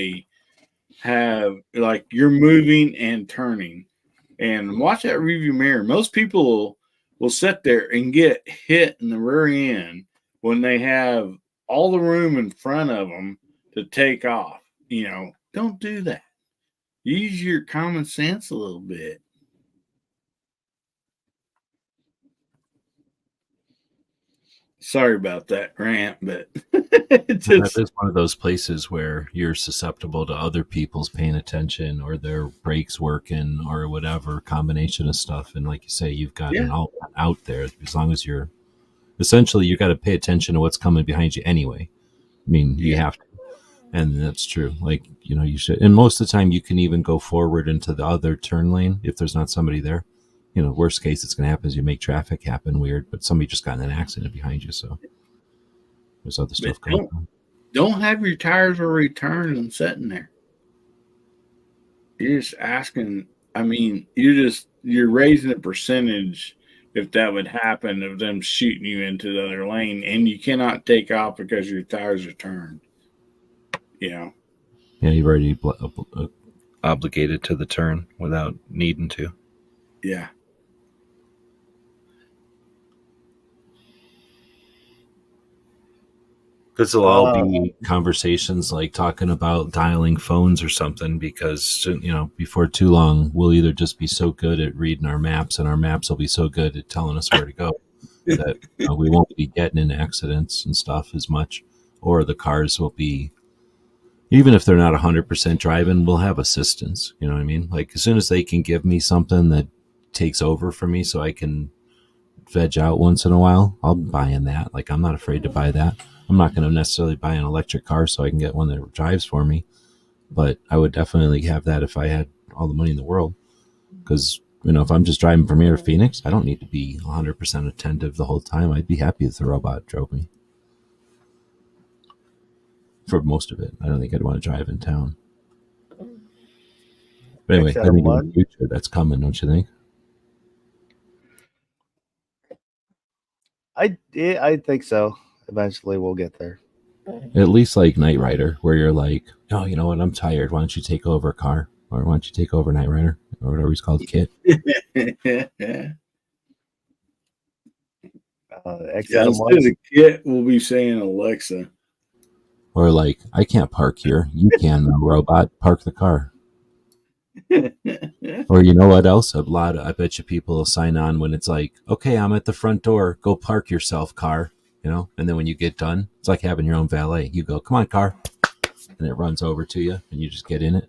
you're moving and turning. And watch that rearview mirror. Most people will sit there and get hit in the rear end when they have all the room in front of them to take off. Don't do that. Use your common sense a little bit. Sorry about that rant, but that is one of those places where you're susceptible to other people's paying attention or their brakes working or whatever combination of stuff. And like you say, you've got an out there. As long as you got to pay attention to what's coming behind you anyway. I mean, you have to. And that's true. Like, you should. And most of the time you can even go forward into the other turn lane if there's not somebody there. Worst case it's going to happen is you make traffic happen weird, but somebody just got in an accident behind you. So there's other stuff going on. Don't have your tires already turned and sitting there. You're just asking. I mean, you're raising the percentage if that would happen of them shooting you into the other lane, and you cannot take off because your tires are turned. Yeah, you've already obligated to the turn without needing to. Yeah. This will all be conversations like talking about dialing phones or something, because, before too long, we'll either just be so good at reading our maps, and our maps will be so good at telling us where to go that we won't be getting in accidents and stuff as much, or the cars will be, even if they're not 100% driving, we'll have assistance. You know what I mean? Like, as soon as they can give me something that takes over for me so I can veg out once in a while, I'll buy in that. Like, I'm not afraid to buy that. I'm not going to necessarily buy an electric car so I can get one that drives for me, but I would definitely have that if I had all the money in the world. Because, if I'm just driving from here to Phoenix, I don't need to be 100% attentive the whole time. I'd be happy if the robot drove me. For most of it. I don't think I'd want to drive in town. But anyway, I think in the future that's coming, don't you think? I think so. Eventually we'll get there. At least like Knight Rider, where you're like, oh, you know what? I'm tired. Why don't you take over a car? Or why don't you take over Knight Rider? Or whatever he's called, Kit. Instead of Kit, we'll be saying Alexa. Or like, I can't park here. You can, robot. Park the car. Or you know what else? I bet you people will sign on when it's like, okay, I'm at the front door. Go park yourself, car. You know, and then when you get done, it's like having your own valet. You go, come on, car, and it runs over to you, and you just get in it.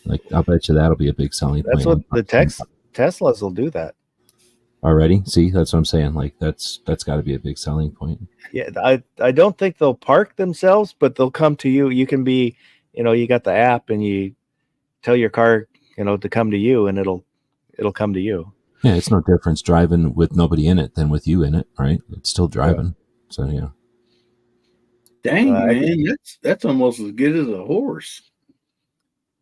Like, I'll bet you that'll be a big selling That's point. what the Teslas will do that. Already. See, that's what I'm saying. Like, that's got to be a big selling point. Yeah, I don't think they'll park themselves, but they'll come to you. You can be, you got the app and you tell your car, to come to you, and it'll come to you. Yeah, it's no difference driving with nobody in it than with you in it, right? It's still driving. So yeah. Dang, man, that's almost as good as a horse.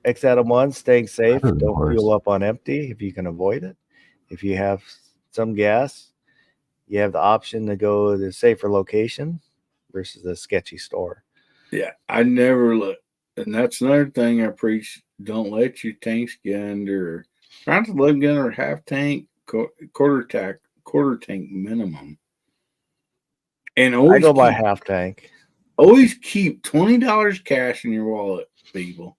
X Adam 1, staying safe. Better than Don't horse. fuel up on empty if you can avoid it. If you have some gas, you have the option to go to a safer location versus a sketchy store. Yeah, I never look. And that's another thing I preach. Don't let your tanks get under, try to let them get under half tank, quarter tank minimum. And I go by half tank. Always keep $20 cash in your wallet, people.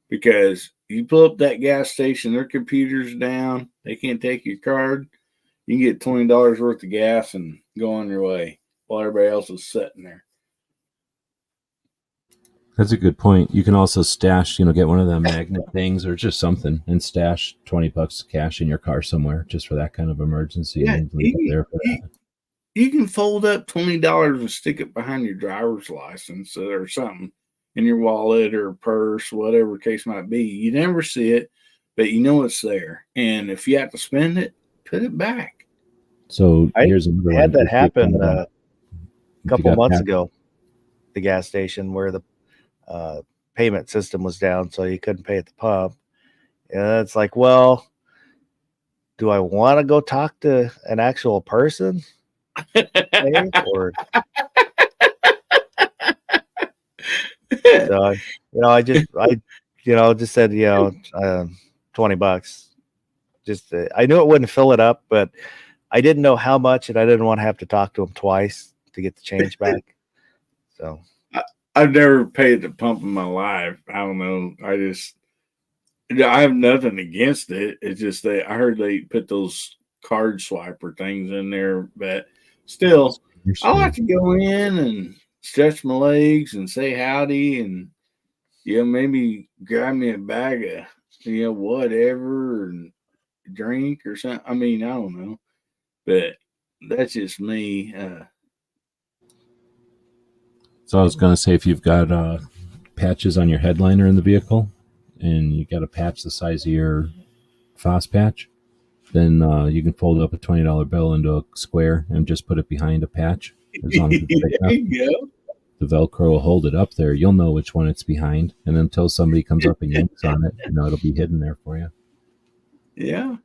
Because you pull up that gas station, their computer's down, they can't take your card. You can get $20 worth of gas and go on your way while everybody else is sitting there. That's a good point. You can also stash, get one of them magnet things or just something and stash $20 cash in your car somewhere just for that kind of emergency. Yeah, and leave it there for that. You can fold up $20 and stick it behind your driver's license or something in your wallet or purse, whatever the case might be. You never see it, but you know it's there. And if you have to spend it, put it back. So here's another one. Had that happen a couple months ago. The gas station where the payment system was down, so you couldn't pay at the pump. And it's like, well, do I want to go talk to an actual person? Or so, I just said, $20. Just I knew it wouldn't fill it up, but I didn't know how much, and I didn't want to have to talk to him twice to get the change back. So I've never paid the pump in my life. I don't know. I have nothing against it. It's just I heard they put those card swiper things in there, but still, I like to go in and stretch my legs and say howdy and, maybe grab me a bag of, whatever and drink or something. I mean, I don't know, but that's just me. So I was going to say, if you've got patches on your headliner in the vehicle and you got a patch the size of your FOSS patch, then you can fold up a $20 bill into a square and just put it behind a patch. As long as it's big enough. The Velcro will hold it up there. You'll know which one it's behind. And until somebody comes up and yanks on it, it'll be hidden there for you. Yeah.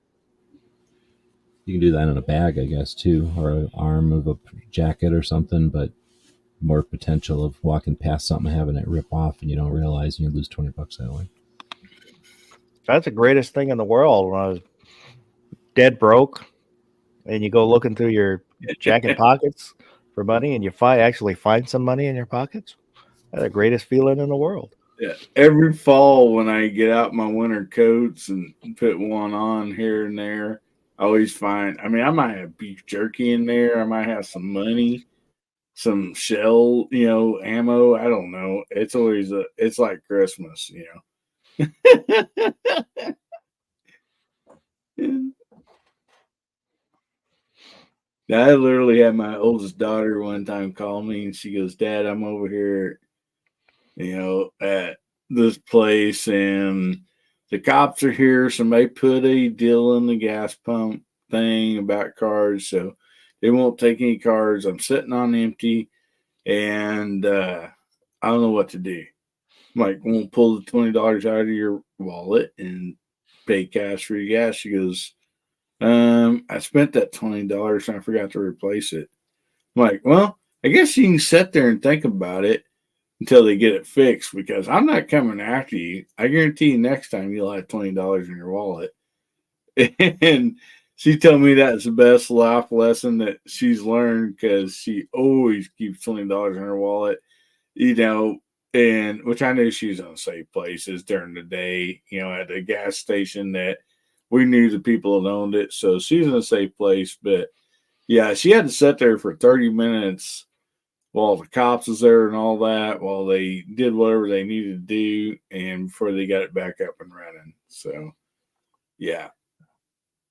You can do that in a bag, I guess, too, or an arm of a jacket or something, but more potential of walking past something and having it rip off and you don't realize and you lose $20 that way. That's the greatest thing in the world. When I was dead broke and you go looking through your jacket pockets for money and you actually find some money in your pockets, that's the greatest feeling in the world. Yeah, every fall when I get out my winter coats and put one on here and there, I always find, I might have beef jerky in there. I might have some money, some shell, ammo. I don't know. It's always it's like Christmas, I literally had my oldest daughter one time call me and she goes, "Dad, I'm over here, at this place and the cops are here. Somebody put a deal in the gas pump thing about cards, so they won't take any cards. I'm sitting on empty and I don't know what to do." I'm like, "Won't pull the $20 out of your wallet and pay cash for your gas?" She goes, "I spent that $20 and I forgot to replace it." I'm like, "Well, I guess you can sit there and think about it until they get it fixed, because I'm not coming after you. I guarantee you next time you'll have $20 in your wallet." And she told me that's the best life lesson that she's learned, because she always keeps $20 in her wallet, and which I knew she was on safe places during the day, at the gas station that we knew the people that owned it, so she's in a safe place. But yeah, she had to sit there for 30 minutes while the cops was there and all that, while they did whatever they needed to do, and before they got it back up and running. So, yeah.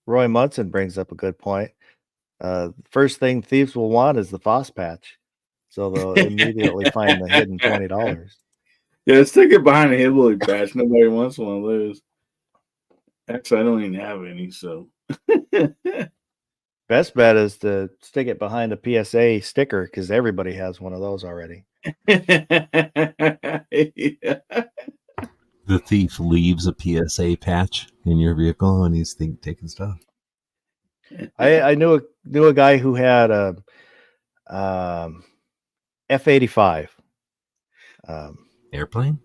Roy Munson brings up a good point. First thing thieves will want is the FOSS patch. So they'll immediately find the hidden $20. Yeah, stick it behind a hillbilly patch. Nobody wants one of those. Actually, I don't even have any, so. Best bet is to stick it behind a PSA sticker because everybody has one of those already. Yeah. The thief leaves a PSA patch in your vehicle when he's taking stuff. I knew a guy who had a F-85. Airplane?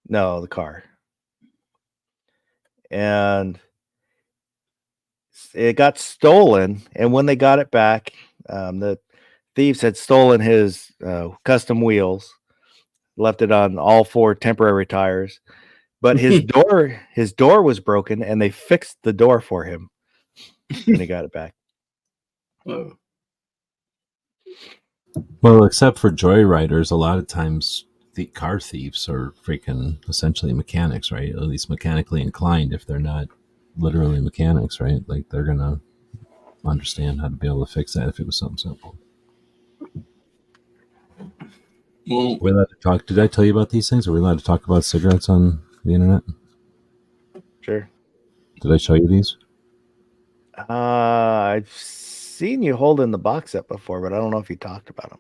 No, the car. And it got stolen. And when they got it back, the thieves had stolen his custom wheels, left it on all 4 temporary tires. But his door was broken, and they fixed the door for him when he got it back. Whoa. Well, except for joyriders, a lot of times the car thieves are freaking essentially mechanics, right? At least mechanically inclined if they're not literally mechanics, right? Like they're going to understand how to be able to fix that if it was something simple. Well, We're allowed to talk. Did I tell you about these things? Are we allowed to talk about cigarettes on the internet? Sure. Did I show you these? I've seen you holding the box up before, but I don't know if you talked about them.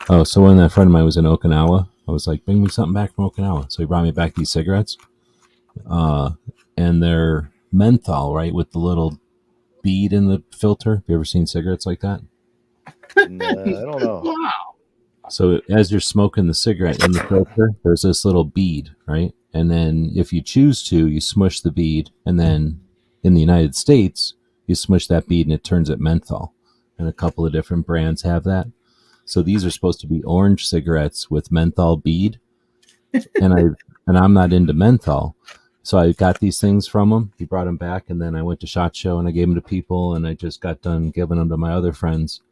Oh, so when that friend of mine was in Okinawa, I was like, bring me something back from Okinawa. So he brought me back these cigarettes. And they're menthol, right? With the little bead in the filter. Have you ever seen cigarettes like that? No, I don't know. wow. So as you're smoking the cigarette in the filter, there's this little bead, right? And then if you choose to, you smush the bead. And then in the United States, you smush that bead and it turns it menthol. And a couple of different brands have that. So these are supposed to be orange cigarettes with menthol bead. And I'm not into menthol. So I got these things from him. He brought them back. And then I went to SHOT Show and I gave them to people. And I just got done giving them to my other friends,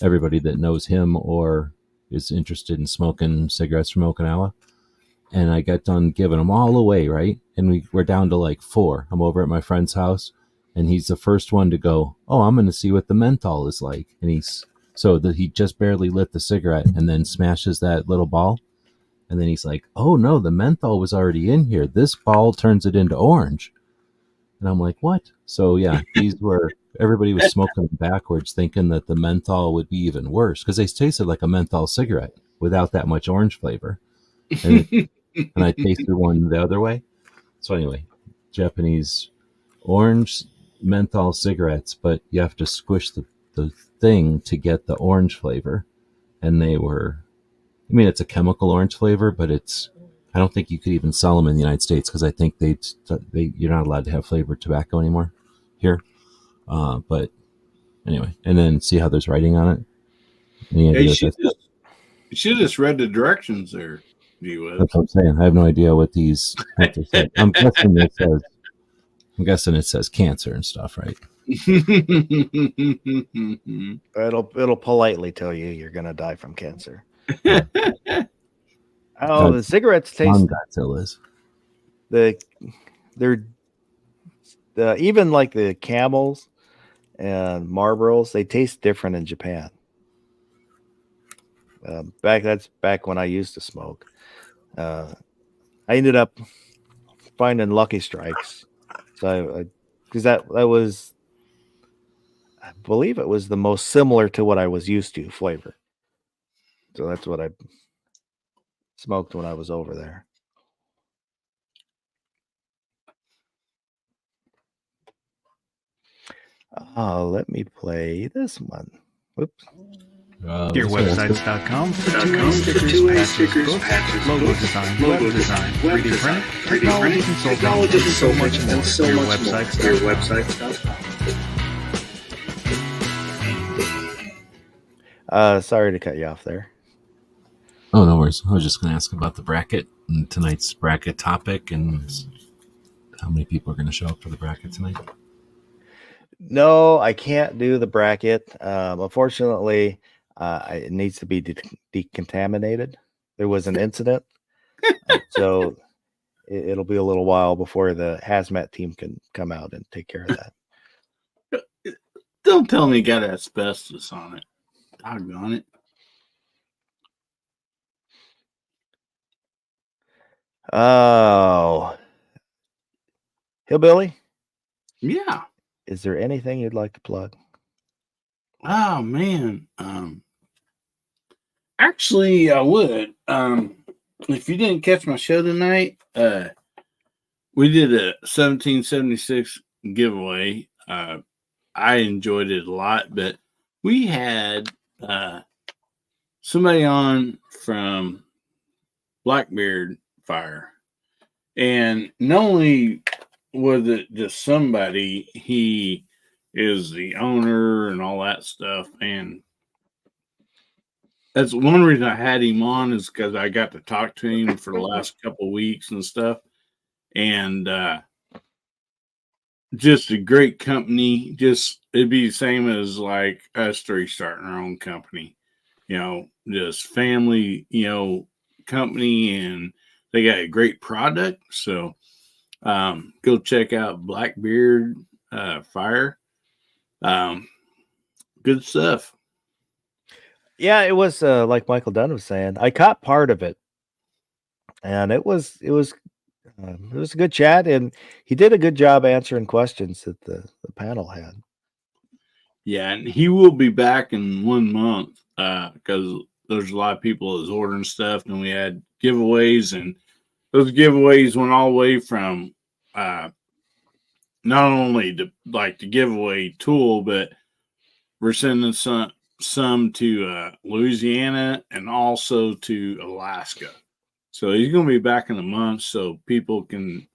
everybody that knows him or is interested in smoking cigarettes from Okinawa. And I got done giving them all away, right? And we're down to like 4. I'm over at my friend's house, and he's the first one to go, oh, I'm going to see what the menthol is like. And he just barely lit the cigarette and then smashes that little ball. And then he's like, oh, no, the menthol was already in here. This ball turns it into orange. And I'm like, what? So, yeah, everybody was smoking them backwards, thinking that the menthol would be even worse because they tasted like a menthol cigarette without that much orange flavor. And I tasted one the other way. So anyway, Japanese orange menthol cigarettes, but you have to squish the thing to get the orange flavor. And it's a chemical orange flavor, but I don't think you could even sell them in the United States because I think you're not allowed to have flavored tobacco anymore here. But anyway, and then see how there's writing on it. Hey, you should just read the directions there. That's what I'm saying. I have no idea what they say. I'm guessing it says cancer and stuff, right? It'll politely tell you you're gonna die from cancer. Oh, the cigarettes taste. Godzilla's. They're even like the Camels and Marlboros. They taste different in Japan. That's back when I used to smoke. I ended up finding Lucky Strikes, so because that was, I believe it was the most similar to what I was used to flavor. So that's what I smoked when I was over there. Let me play this one. Whoops. Gearwebsites.com for two-way stickers, patches, logo design, web design, 3D print, technology consulting, and so much more. Gearwebsites.com. Sorry to cut you off there. Oh, no worries. I was just going to ask about the bracket and tonight's bracket topic and how many people are going to show up for the bracket tonight. No, I can't do the bracket. Unfortunately, it needs to be decontaminated. There was an incident, so it'll be a little while before the hazmat team can come out and take care of that. Don't tell me you got asbestos on it. Doggone it. Oh, Hillbilly, Yeah. is there anything you'd like to plug? Oh man. Actually, I would. If you didn't catch my show tonight, we did a 1776 giveaway. I enjoyed it a lot, but we had somebody on from Blackbeard Fire, and not only was it just somebody, he is the owner and all that stuff, and that's one reason I had him on, is because I got to talk to him for the last couple of weeks and stuff. And just a great company. Just it'd be the same as like us three starting our own company. Just family, company, and they got a great product. So go check out Blackbeard Fire. Good stuff. Yeah, it was like Michael Dunn was saying. I caught part of it, and it was a good chat, and he did a good job answering questions that the panel had. Yeah, and he will be back in 1 month because there's a lot of people that's ordering stuff, and we had giveaways, and those giveaways went all the way from not only the giveaway tool, but we're sending some to Louisiana and also to Alaska. So he's going to be back in a month, so people can,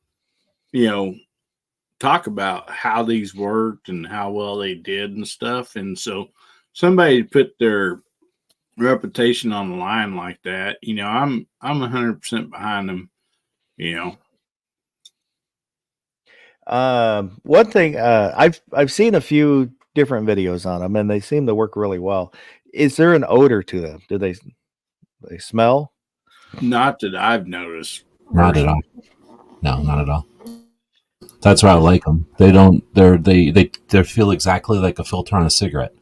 talk about how these worked and how well they did and stuff. And so somebody put their reputation on the line like that, I'm 100% behind them. One thing, I've seen a few different videos on them, and they seem to work really well. Is there an odor to them? Do they smell? Not that I've noticed. Not at all. No, not at all. That's why I like them. They don't. They feel exactly like a filter on a cigarette.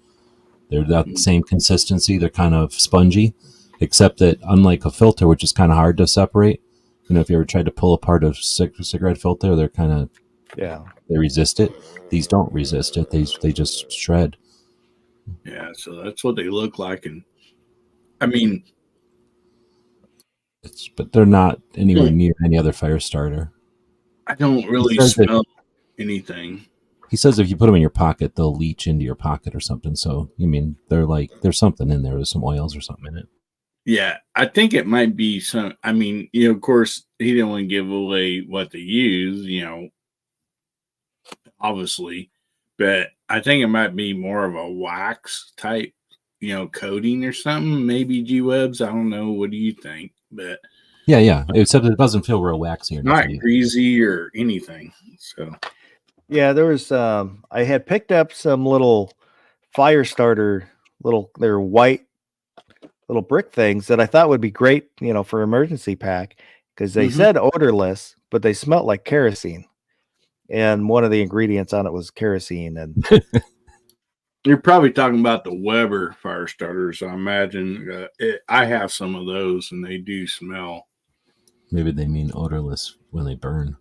They're that same consistency. They're kind of spongy, except that unlike a filter, which is kind of hard to separate. If you ever tried to pull apart a cigarette filter, they're kind of they resist it. These don't resist it. They just shred. Yeah, so that's what they look like, and I mean, but they're not anywhere near any other fire starter. I don't really smell anything. He says if you put them in your pocket, they'll leach into your pocket or something. So, there's something in there. There's some oils or something in it. Yeah, I think it might be some. I mean, of course, he didn't want to give away what they use, obviously, but I think it might be more of a wax type, coating or something. Maybe G-Webs. I don't know. What do you think? But yeah. Except it doesn't feel real waxy or not greasy or anything. So yeah, there was. I had picked up some little fire starter, they're white little brick things that I thought would be great, for emergency pack, because they said odorless, but they smelled like kerosene, and one of the ingredients on it was kerosene. And you're probably talking about the Weber fire starters. I imagine I have some of those, and they do smell. Maybe they mean odorless when they burn.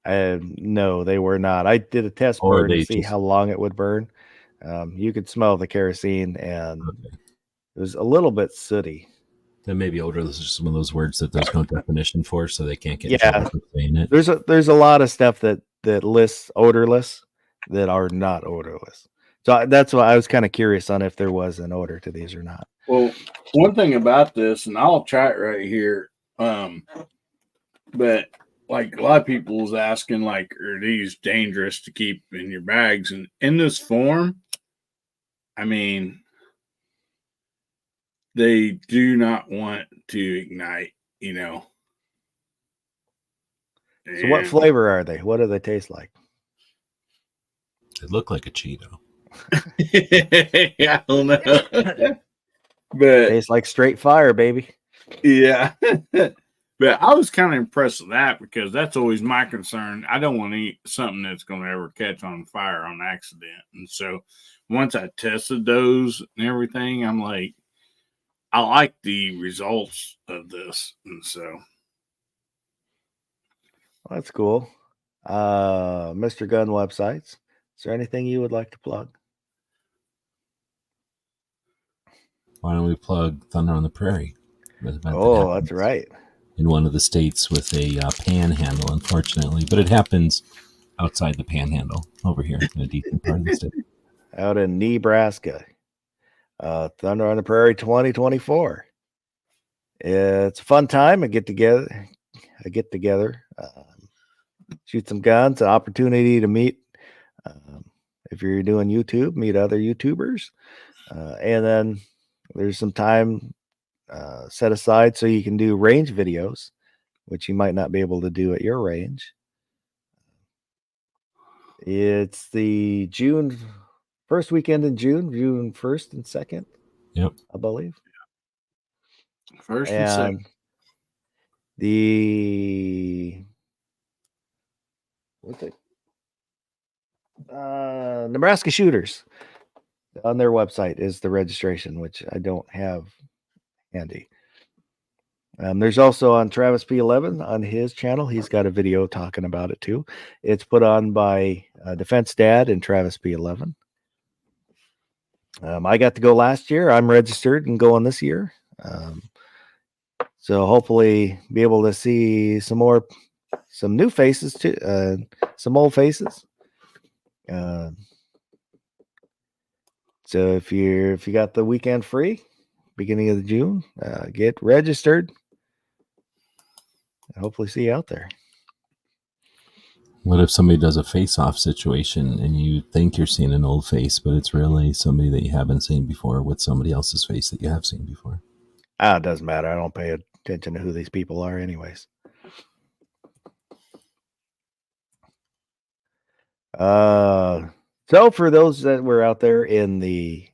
No, they were not. I did a test burn to see how long it would burn. You could smell the kerosene, and it was a little bit sooty. Then maybe odorless is some of those words that there's no definition for, so they can't get in trouble for saying it. There's a lot of stuff that lists odorless that are not odorless. So that's why I was kind of curious on if there was an odor to these or not. Well, one thing about this, and I'll try it right here, but like a lot of people was asking, like, are these dangerous to keep in your bags? And in this form, I mean, they do not want to ignite, So what flavor are they? What do they taste like? It looked like a Cheeto. I don't know. But Tastes like straight fire, baby. yeah. But I was kind of impressed with that because that's always my concern. I don't want to eat something that's going to ever catch on fire on accident. And so once I tested those and everything, I'm like, I like the results of this. And so Well, that's cool. Mr. Gunn websites. Is there anything you would like to plug? Why don't we plug Thunder on the Prairie? An event that Oh, happens that's right. in one of the states with a panhandle, unfortunately. But it happens outside the panhandle over here in a decent part of the state. Out in Nebraska. Thunder on the Prairie 2024. It's a fun time. A get together. Shoot some guns. An opportunity to meet. If you're doing YouTube, meet other YouTubers. And then there's some time set aside so you can do range videos, which you might not be able to do at your range. It's the first weekend in June 1st and 2nd. Yep. I believe. first and second. And the what's it? Nebraska Shooters on their website is the registration, which I don't have handy. There's also on Travis P11 on his channel. He's got a video talking about it too. It's put on by Defense Dad and Travis P11. I got to go last year. I'm registered and going this year. So hopefully be able to see some new faces too, some old faces. So if you got the weekend free, beginning of June, get registered. And hopefully see you out there. What if somebody does a face-off situation and you think you're seeing an old face, but it's really somebody that you haven't seen before with somebody else's face that you have seen before? It doesn't matter. I don't pay attention to who these people are anyways. So for those that were out there in the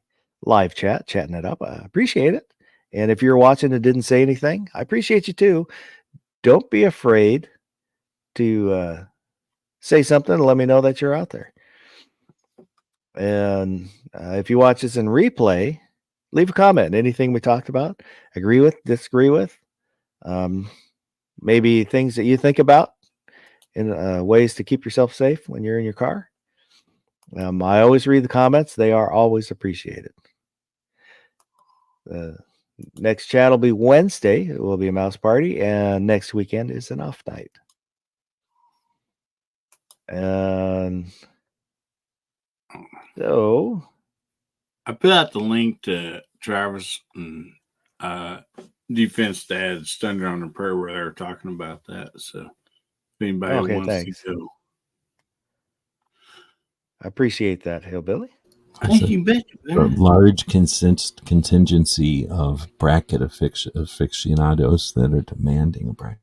live chat, chatting it up, I appreciate it. And if you're watching and didn't say anything, I appreciate you too. Don't be afraid to say something and let me know that you're out there. And if you watch this in replay, leave a comment. Anything we talked about, agree with, disagree with, maybe things that you think about in ways to keep yourself safe when you're in your car. I always read the comments. They are always appreciated. Next chat will be Wednesday. It will be a mouse party. And next weekend is an off night. And so I put out the link to Travis and Defense Dad's Thunder on the Prairie where they were talking about that. So if anybody wants to go. I appreciate that, Hillbilly. Thank you, Betty. A large contingency of bracket aficionados that are demanding a bracket.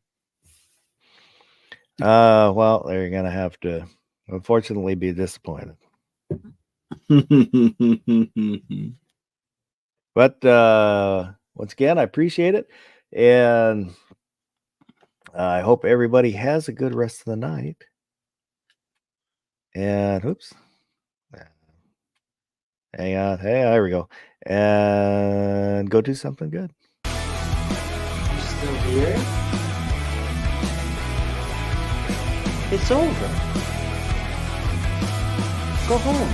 Well, they're going to have to, unfortunately, be disappointed. But once again, I appreciate it. And I hope everybody has a good rest of the night. And oops. Hang on. Hey, there we go. And go do something good. You still here? It's over. Go home.